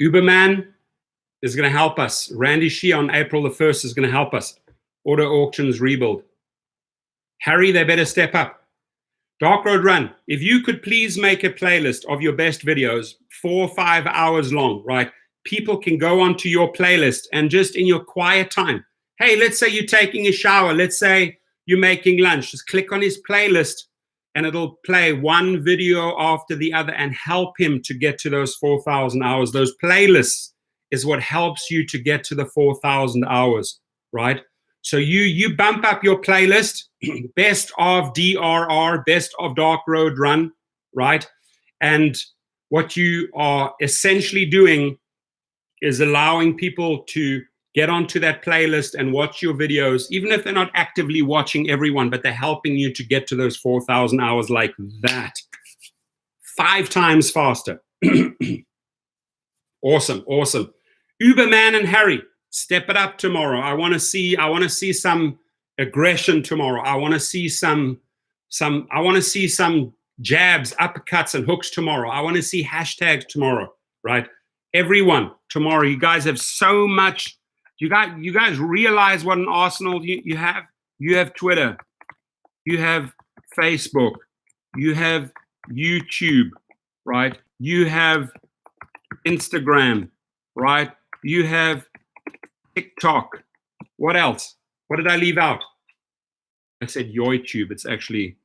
Uberman is going to help us. Randy Shee on April the 1st is going to help us. Auto Auctions Rebuild. Harry, they better step up. Dark Road Run, if you could please make a playlist of your best videos, 4 or 5 hours long, right? People can go onto your playlist and just in your quiet time, hey, let's say you're taking a shower. Let's say you're making lunch. Just click on his playlist and it'll play one video after the other and help him to get to those 4,000 hours. Those playlists is what helps you to get to the 4,000 hours, right? So you bump up your playlist, best of DRR, best of Dark Road Run, right? And what you are essentially doing is allowing people to get onto that playlist and watch your videos, even if they're not actively watching everyone, but they're helping you to get to those 4,000 hours like that. 5 times faster. Awesome, awesome. Uberman and Harry, step it up tomorrow. I want to see some aggression tomorrow. I want to see some jabs, uppercuts, and hooks tomorrow. I want to see hashtags tomorrow, right? Everyone tomorrow. You guys have so much. You guys realize what an arsenal you have? You have Twitter, you have Facebook, you have YouTube, right? You have Instagram, right? You have TikTok. What else? What did I leave out? I said YouTube. It's actually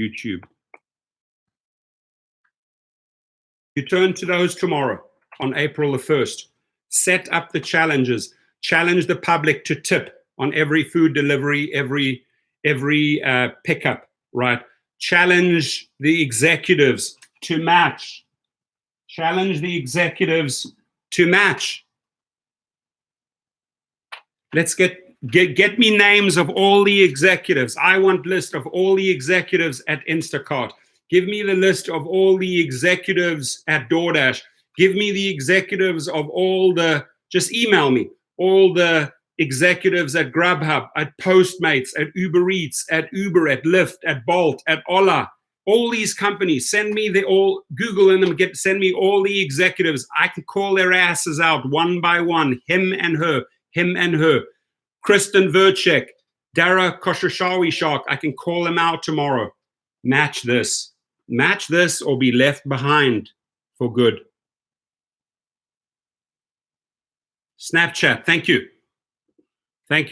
YouTube. You turn to those tomorrow on April the 1st. Set up the challenges. Challenge the public to tip on every food delivery, every pickup, right? Challenge the executives to match. Challenge the executives to match. Let's get me names of all the executives. I want list of all the executives at Instacart. Give me the list of all the executives at DoorDash. Give me the executives of all the, just email me, all the executives at Grubhub, at Postmates, at Uber Eats, at Uber, at Lyft, at Bolt, at Ola. All these companies, send me the all, Google in them, send me all the executives. I can call their asses out one by one, him and her. Kristen Verchek, Dara Koshashawi Shark, I can call them out tomorrow. Match this or be left behind for good. Snapchat, thank you.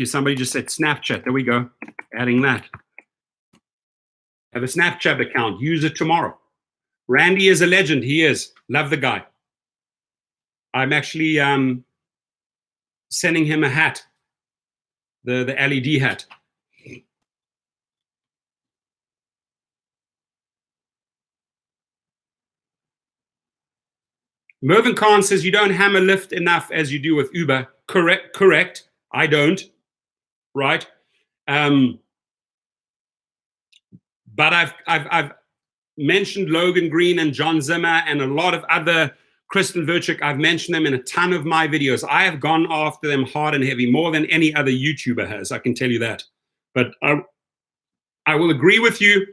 Somebody just said Snapchat, there we go, adding that. Have a Snapchat account, use it tomorrow. Randy is a legend, he is, love the guy. I'm actually sending him a hat, the LED hat. Mervyn Khan says you don't hammer Lyft enough as you do with Uber. Correct. I don't. Right. But I've mentioned Logan Green and John Zimmer and a lot of other, Kristen Verchik. I've mentioned them in a ton of my videos. I have gone after them hard and heavy, more than any other YouTuber has. I can tell you that. But I will agree with you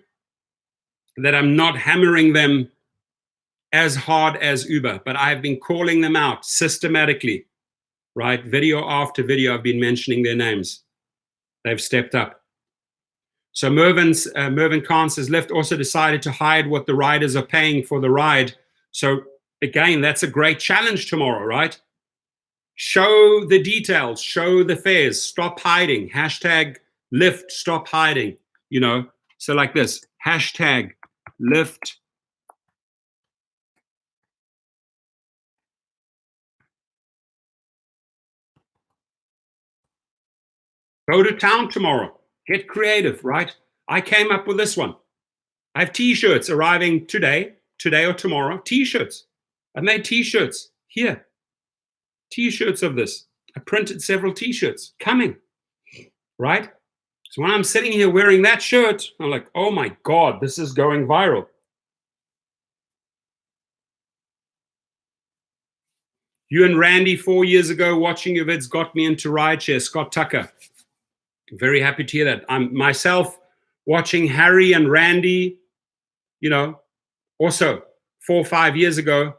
that I'm not hammering them as hard as Uber, but I've been calling them out systematically, right? Video after video, I've been mentioning their names. They've stepped up. So Mervyn Khan says, Lyft also decided to hide what the riders are paying for the ride. So again, that's a great challenge tomorrow, right? Show the details, show the fares, stop hiding. Hashtag Lyft, stop hiding, you know? So like this, hashtag Lyft. Go to town tomorrow. Get creative, right? I came up with this one. I have T-shirts arriving today or tomorrow. T-shirts. I made T-shirts here. T-shirts of this. I printed several T-shirts coming, right? So when I'm sitting here wearing that shirt, I'm like, oh my God, this is going viral. You and Randy 4 years ago watching your vids got me into rideshare. Scott Tucker. Very happy to hear that. I'm myself watching Harry and Randy, you know, also 4 or 5 years ago,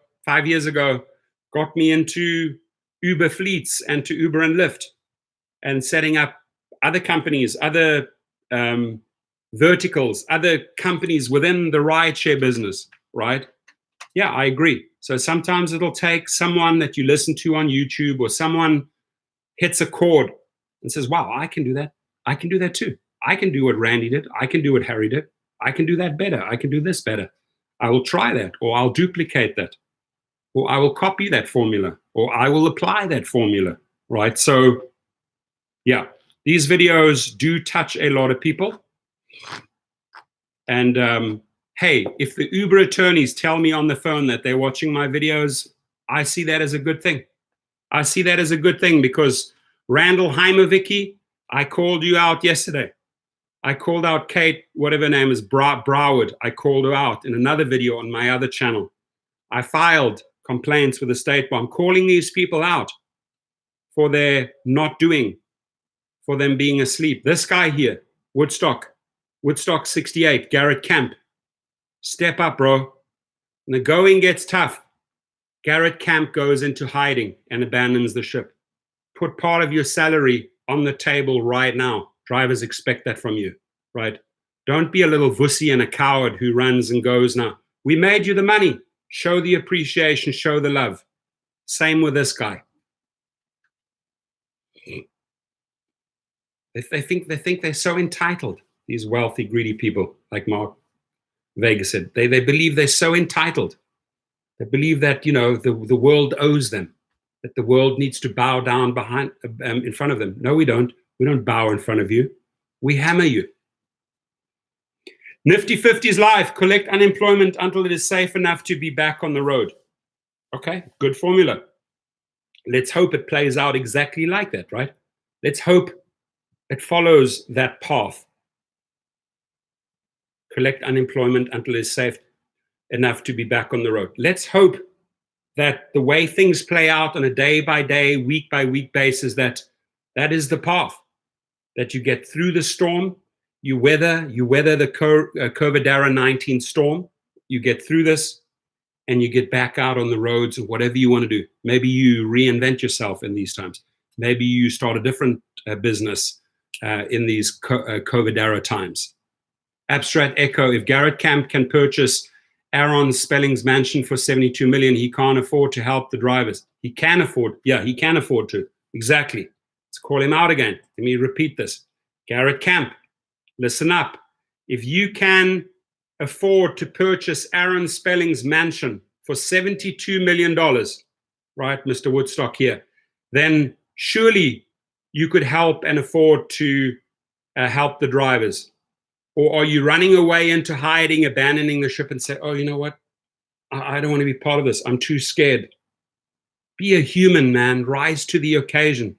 got me into Uber fleets and to Uber and Lyft and setting up other companies, other verticals, other companies within the rideshare business, right? Yeah, I agree. So sometimes it'll take someone that you listen to on YouTube or someone hits a chord and says, wow, I can do that. I can do that too. I can do what Randy did. I can do what Harry did. I can do that better. I can do this better. I will try that, or I'll duplicate that, or I will copy that formula, or I will apply that formula, right? So yeah, these videos do touch a lot of people. And hey, if the Uber attorneys tell me on the phone that they're watching my videos, I see that as a good thing. I see that as a good thing because Randall Heimovicki, I called you out yesterday. I called out Kate, whatever her name is, Broward. I called her out in another video on my other channel. I filed complaints with the state bar. I'm calling these people out for their not doing, for them being asleep. This guy here, Woodstock 68, Garrett Camp. Step up, bro. When the going gets tough, Garrett Camp goes into hiding and abandons the ship. Put part of your salary on the table right now. Drivers expect that from you, right? Don't be a little vussy and a coward who runs and goes now. We made you the money. Show the appreciation, show the love. Same with this guy. They think they're so entitled, these wealthy, greedy people like Mark Vegas said. They believe they're so entitled. They believe that, the world owes them, that the world needs to bow down in front of them. No, we don't. We don't bow in front of you. We hammer you. Nifty 50s life, collect unemployment until it is safe enough to be back on the road. Okay, good formula. Let's hope it plays out exactly like that, right? Let's hope it follows that path. Collect unemployment until it is safe enough to be back on the road. Let's hope that the way things play out on a day-by-day, week-by-week basis, that is the path, that you get through the storm, you weather the COVIDara-19 storm, you get through this, and you get back out on the roads and whatever you want to do. Maybe you reinvent yourself in these times. Maybe you start a different business in these COVIDara times. Abstract Echo, if Garrett Camp can purchase Aaron Spelling's mansion for $72 million, he can't afford to help the drivers. He can afford to. Exactly. Let's call him out again. Let me repeat this. Garrett Camp, listen up. If you can afford to purchase Aaron Spelling's mansion for $72 million, right, Mr. Woodstock here, then surely you could help and afford to help the drivers. Or are you running away into hiding, abandoning the ship and say, oh, you know what? I don't want to be part of this. I'm too scared. Be a human, man. Rise to the occasion,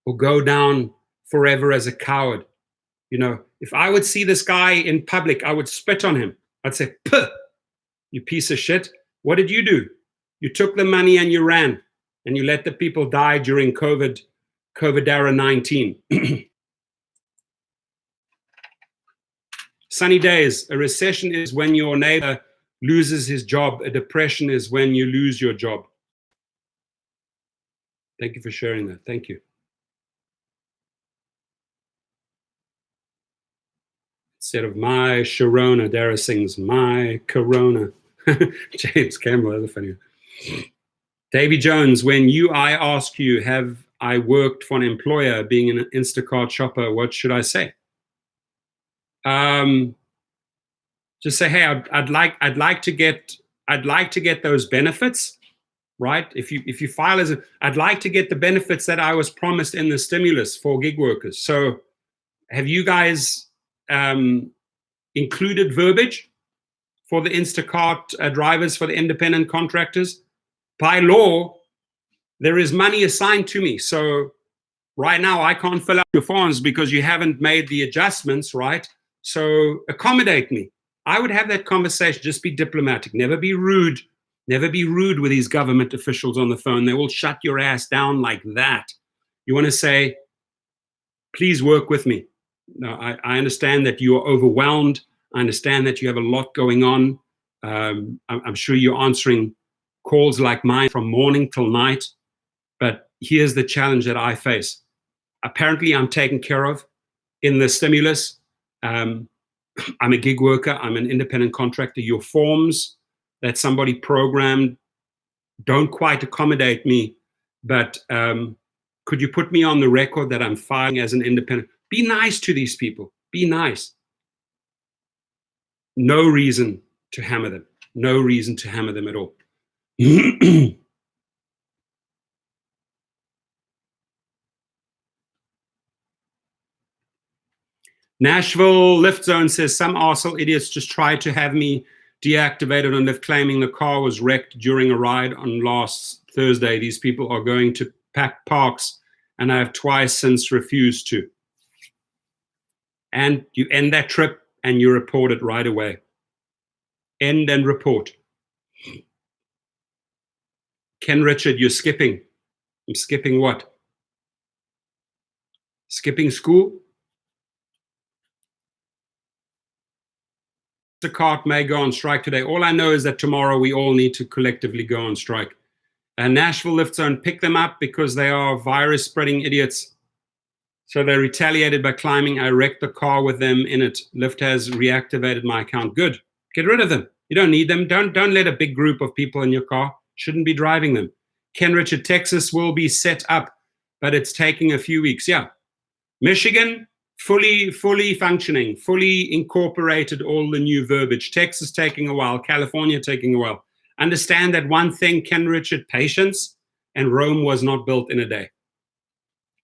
or go down forever as a coward. If I would see this guy in public, I would spit on him. I'd say, puh, you piece of shit. What did you do? You took the money and you ran, and you let the people die during COVIDara-19. Sunny days. A recession is when your neighbor loses his job. A depression is when you lose your job. Thank you for sharing that. Thank you. Instead of my Sharona, Dara sings my Corona. James Campbell, that's funny. Davy Jones, when I ask you, have I worked for an employer being an Instacart shopper, what should I say? Just say, hey, I'd like to get those benefits, right? If you file as I'd like to get the benefits that I was promised in the stimulus for gig workers. So have you guys included verbiage for the Instacart drivers, for the independent contractors? By law, there is money assigned to me. So right now I can't fill out your forms because you haven't made the adjustments, right? So accommodate me. I would have that conversation. Just be diplomatic. Never be rude. Never be rude with these government officials on the phone. They will shut your ass down like that. You want to say, please work with me. No, I understand that you are overwhelmed. I understand that you have a lot going on. I'm sure you're answering calls like mine from morning till night. But here's the challenge that I face. Apparently, I'm taken care of in the stimulus. I'm a gig worker. I'm an independent contractor. Your forms that somebody programmed don't quite accommodate me. But could you put me on the record that I'm filing as an independent? Be nice to these people. Be nice. No reason to hammer them. No reason to hammer them at all. Nashville Lyft Zone says, some arsehole idiots just tried to have me deactivated on Lyft, claiming the car was wrecked during a ride on last Thursday. These people are going to pack parks, and I have twice since refused to. And you end that trip and you report it right away. End and report. Ken Richard, you're skipping. I'm skipping what? Skipping school? The cart may go on strike today. All I know is that tomorrow we all need to collectively go on strike. And Nashville Lyft Zone, pick them up because they are virus-spreading idiots. So they retaliated by claiming I wrecked the car with them in it. Lyft has reactivated my account. Good. Get rid of them. You don't need them. Don't let a big group of people in your car. Shouldn't be driving them. Ken Richard, Texas will be set up, but it's taking a few weeks. Yeah. Michigan, fully functioning, fully incorporated all the new verbiage. Texas taking a while, California taking a while. Understand that one thing, Ken Richard, patience, and Rome was not built in a day.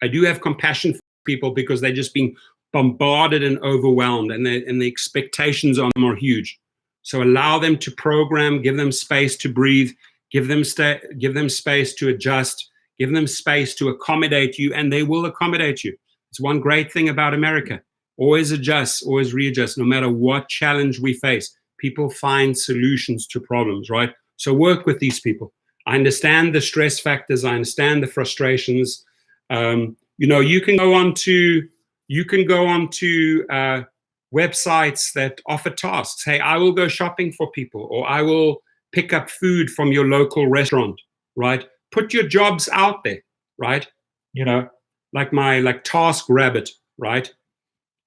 I do have compassion for people because they're just being bombarded and overwhelmed, and the expectations on them are huge. So allow them to program, give them space to breathe, give them space to adjust, give them space to accommodate you, and they will accommodate you. It's one great thing about America. Always adjust, always readjust, no matter what challenge we face. People find solutions to problems, right? So work with these people. I understand the stress factors. I understand the frustrations. You can go on to websites that offer tasks. Hey, I will go shopping for people, or I will pick up food from your local restaurant, right? Put your jobs out there, right? Like Task Rabbit, right?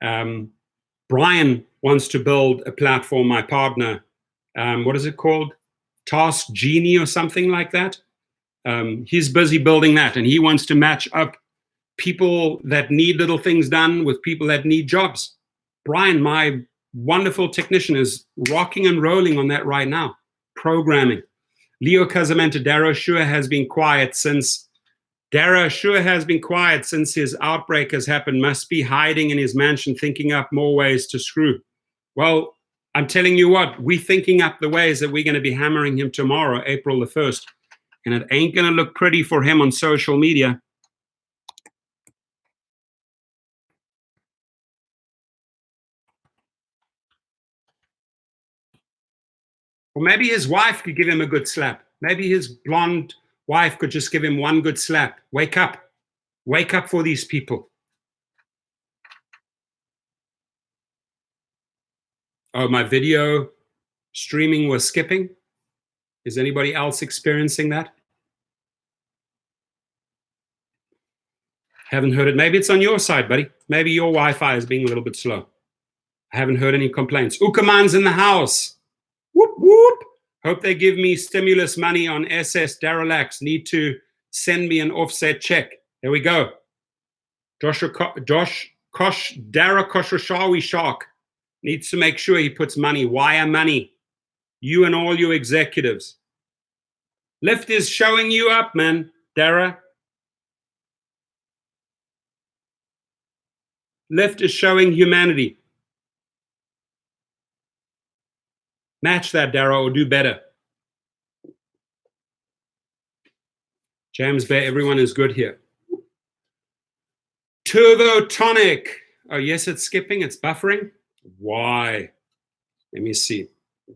Brian wants to build a platform, my partner. What is it called? Task Genie or something like that. He's busy building that, and he wants to match up people that need little things done with people that need jobs. Brian, my wonderful technician, is rocking and rolling on that right now, programming. Leo Casamenta, Dara sure has been quiet since his outbreak has happened. Must be hiding in his mansion, thinking up more ways to screw. Well, I'm telling you what, we're thinking up the ways that we're going to be hammering him tomorrow, April the 1st. And it ain't going to look pretty for him on social media. Or maybe his wife could give him a good slap. Maybe his blonde wife could just give him one good slap. Wake up. Wake up for these people. Oh, my video streaming was skipping. Is anybody else experiencing that? Haven't heard it. Maybe it's on your side, buddy. Maybe your Wi-Fi is being a little bit slow. I haven't heard any complaints. Ukaman's in the house. Whoop, whoop. Hope they give me stimulus money on SS Daralax. Need to send me an offset check. There we go. Dara Koshashawi Shark needs to make sure he puts money, wire money. You and all your executives. Lyft is showing you up, man, Dara. Lyft is showing humanity. Match that, Dara, or do better. James Bay, everyone is good here. Turbo Tonic. Oh, yes, it's skipping. It's buffering. Why? Let me see.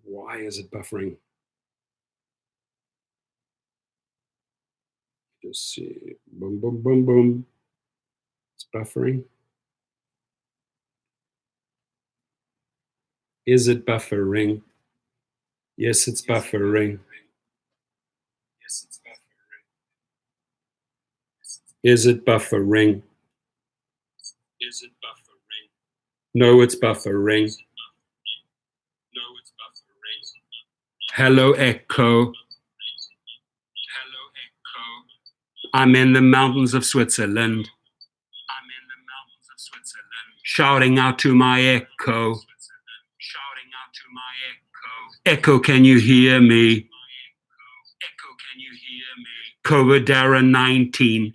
Why is it buffering? Just see. Boom, boom, boom, boom. It's buffering. Is it buffering? Yes, it's buffering. Yes, it's buffering. Is it buffering? Is it buffering? No, it's buffering. No, it's buffering. Hello, Echo. Hello, Echo. I'm in the mountains of Switzerland. I'm in the mountains of Switzerland. Shouting out to my Echo. Shouting out to my Echo. Echo, can you hear me? Echo, can you hear me? COVIDara-19.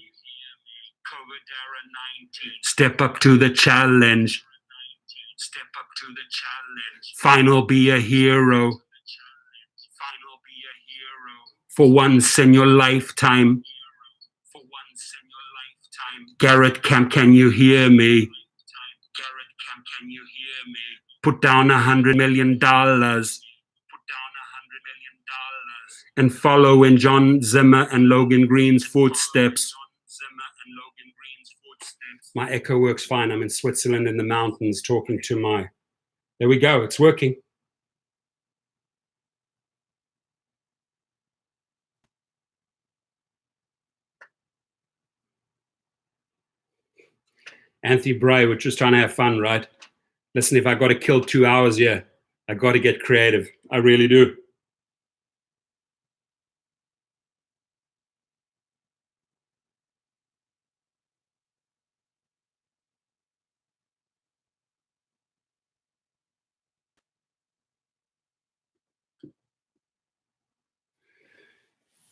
Step up to the challenge. Step up to the challenge. Final be a hero. Final be a hero. For once in your lifetime. For once in your lifetime. Garrett Camp, can you hear me? Garrett Camp, can you hear me? Put down $100 million. Put down $100 million. And follow in John Zimmer and Logan Green's footsteps. My echo works fine. I'm in Switzerland in the mountains talking to my... There we go. It's working. Anthony Bray, we're just trying to have fun, right? Listen, if I got to kill 2 hours here, I got to get creative. I really do.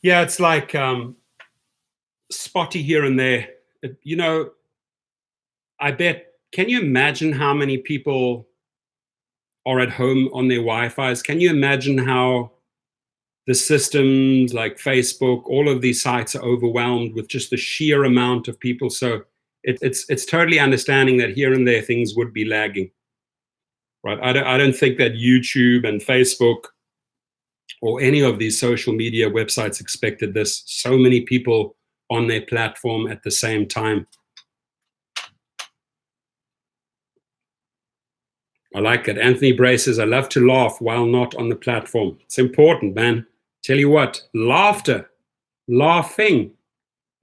Yeah, it's like spotty here and there. You know, I bet, can you imagine how many people are at home on their Wi-Fi's? Can you imagine how the systems like Facebook, all of these sites are overwhelmed with just the sheer amount of people? So it's totally understanding that here and there things would be lagging, right? I don't think that YouTube and Facebook or any of these social media websites expected this. So many people on their platform at the same time. I like it. Anthony Bray says, I love to laugh while not on the platform. It's important, man. Tell you what, laughing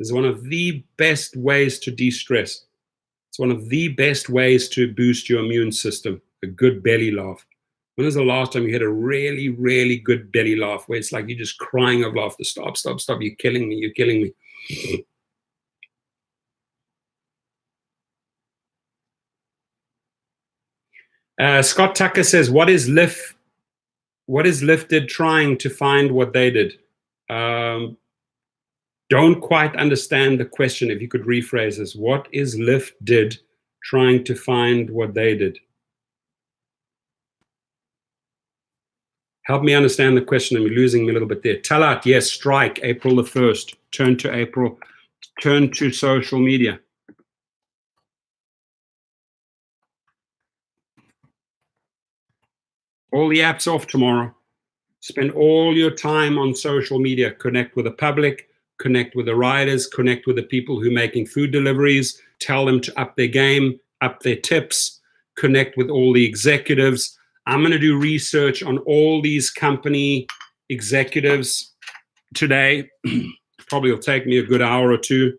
is one of the best ways to de-stress. It's one of the best ways to boost your immune system, a good belly laugh. When was the last time you had a really, really good belly laugh where it's like you're just crying of laughter? Stop, stop, stop. You're killing me. You're killing me. Scott Tucker says, what is Lyft did trying to find what they did? Don't quite understand the question. If you could rephrase this, what is Lyft did trying to find what they did? Help me understand the question. I'm losing me a little bit there. Talat, yes, strike, April the 1st. Turn to social media. All the apps off tomorrow. Spend all your time on social media. Connect with the public, connect with the riders, connect with the people who are making food deliveries. Tell them to up their game, up their tips, connect with all the executives. I'm going to do research on all these company executives today. Probably will take me a good hour or two.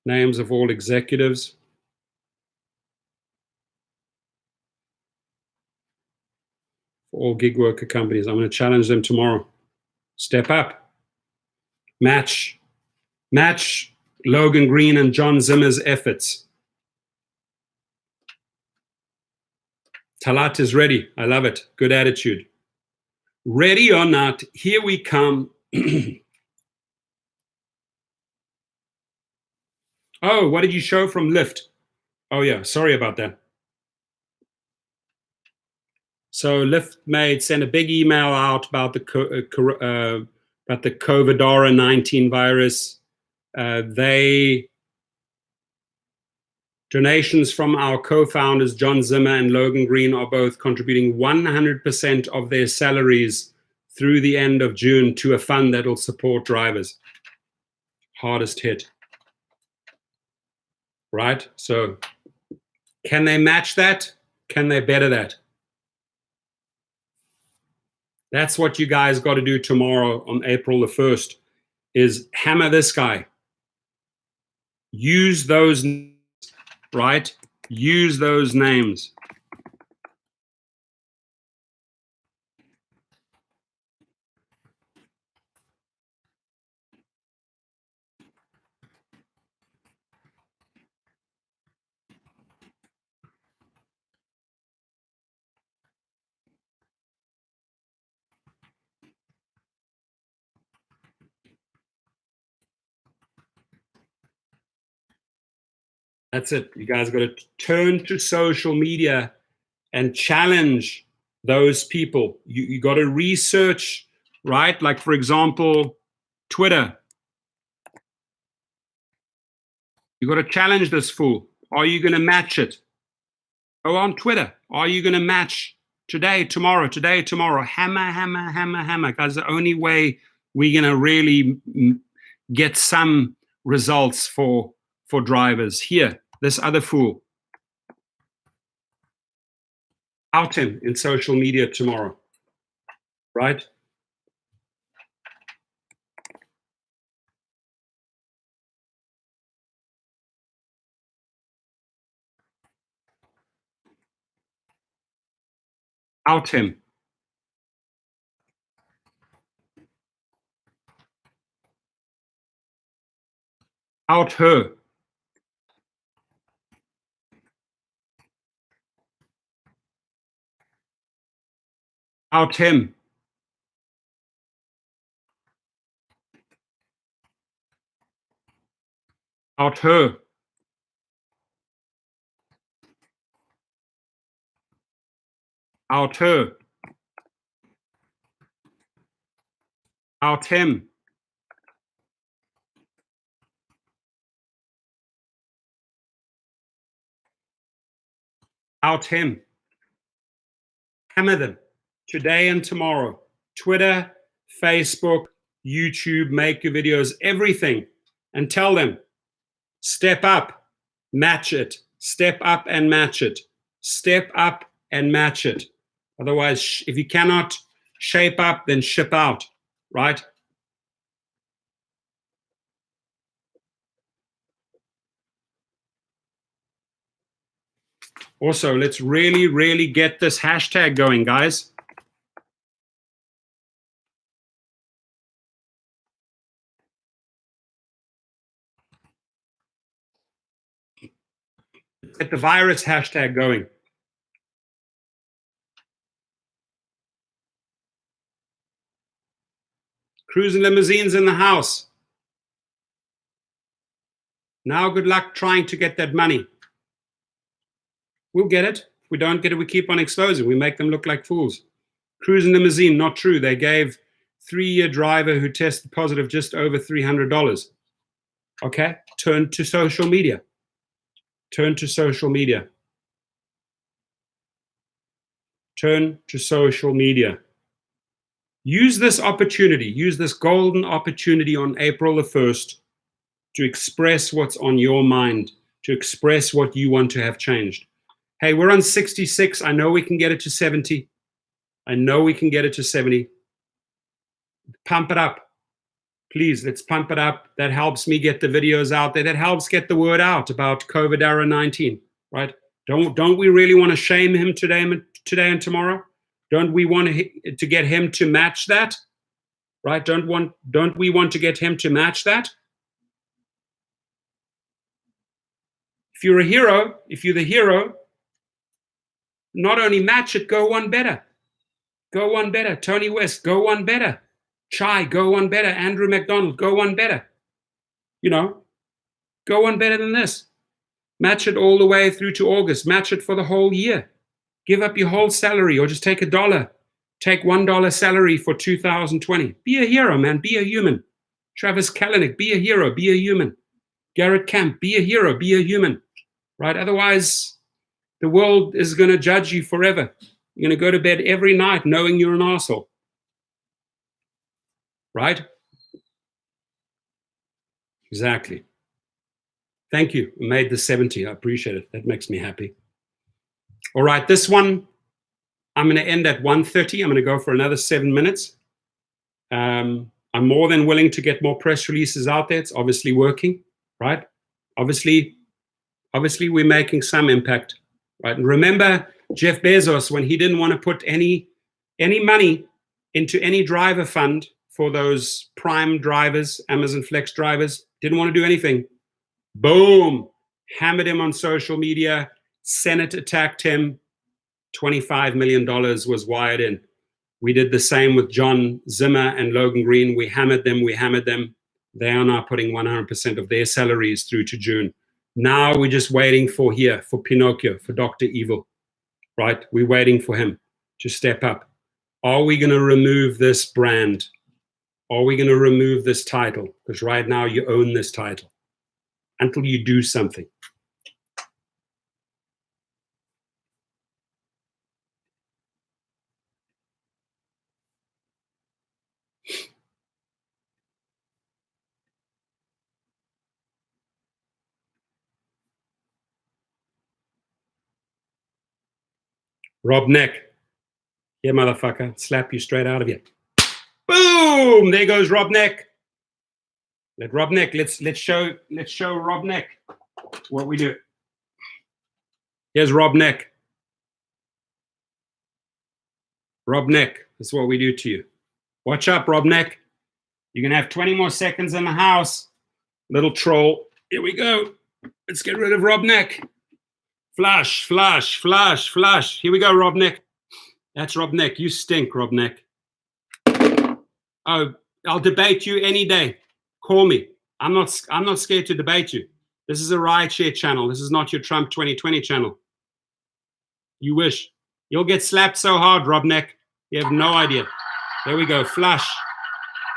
Names of all executives. For all gig worker companies. I'm going to challenge them tomorrow. Step up. Match Logan Green and John Zimmer's efforts. Talat is ready. I love it. Good attitude. Ready or not, here we come. Oh, what did you show from Lyft? Oh, yeah, sorry about that. So Lyft sent a big email out about the COVIDara-19 virus. Donations from our co-founders, John Zimmer and Logan Green, are both contributing 100% of their salaries through the end of June to a fund that will support drivers. Hardest hit. Right? So can they match that? Can they better that? That's what you guys got to do tomorrow on April the 1st, is hammer this guy. Use those, right? Use those names. That's it. You guys got to turn to social media and challenge those people. You got to research, right? Like, for example, Twitter. You got to challenge this fool. Are you going to match it? Go on Twitter. Are you going to match today, tomorrow, hammer, hammer, hammer, hammer? Because the only way we're going to really get some results for drivers. Here, this other fool. Out him in social media tomorrow, right? Out him. Out her. Out him. Out her. Out her. Out him. Out him. Hammer them today and tomorrow. Twitter, Facebook, YouTube, make your videos, everything. And tell them, step up, match it. Step up and match it. Step up and match it. Otherwise, if you cannot shape up, then ship out, right? Also, let's really, really get this hashtag going, guys. Get the virus hashtag going. Cruising limousines in the house. Now, good luck trying to get that money. We'll get it. If we don't get it, we keep on exposing. We make them look like fools. Cruising limousine, not true. They gave 3-year driver who tested positive just over $300. Okay, turn to social media. Turn to social media. Turn to social media. Use this opportunity, use this golden opportunity on April the 1st to express what's on your mind, to express what you want to have changed. Hey, we're on 66. I know we can get it to 70. I know we can get it to 70. Pump it up. Please, let's pump it up. That helps me get the videos out there. That helps get the word out about COVIDara-19, right? Don't we really want to shame him today and tomorrow? Don't we want to get him to match that? Right? Don't we want to get him to match that? If you're a hero, if you're the hero, not only match it, go one better. Go one better. Tony West, go one better. Chai, go one better. Andrew McDonald, go one better. You know, go one better than this. Match it all the way through to August. Match it for the whole year. Give up your whole salary or just take $1. Take $1 salary for 2020. Be a hero, man. Be a human. Travis Kalanick, be a hero. Be a human. Garrett Camp, be a hero. Be a human. Right? Otherwise, the world is going to judge you forever. You're going to go to bed every night knowing you're an arsehole. Right? Exactly. Thank you. I made the 70. I appreciate it. That makes me happy. All right, this one, I'm going to end at 1:30. I'm going to go for another 7 minutes. I'm more than willing to get more press releases out there. It's obviously working, right? Obviously we're making some impact, right? And remember Jeff Bezos, when he didn't want to put any money into any driver fund for those Prime drivers, Amazon Flex drivers, didn't want to do anything. Boom, hammered him on social media. Senate attacked him. $25 million was wired in. We did the same with John Zimmer and Logan Green. We hammered them. They are now putting 100% of their salaries through to June. Now we're just waiting for Pinocchio, for Dr. Evil, right? We're waiting for him to step up. Are we going to remove this brand? Are we going to remove this title? Because right now you own this title until you do something. Rob Neck. Yeah, motherfucker. Slap you straight out of here. Boom! There goes Rob Neck. Let Rob Neck. Let's show Rob Neck what we do. Here's Rob Neck. Rob Neck. That's what we do to you. Watch up, Rob Neck. You're gonna have 20 more seconds in the house. Little troll. Here we go. Let's get rid of Rob Neck. Flash, flash, flash, flash. Here we go, Rob Neck. That's Rob Nick. You stink, Rob Nick. Oh, I'll debate you any day. Call me. I'm not scared to debate you. This is a rideshare channel. This is not your Trump 2020 channel. You wish. You'll get slapped so hard, Rob Nick. You have no idea. There we go. Flush.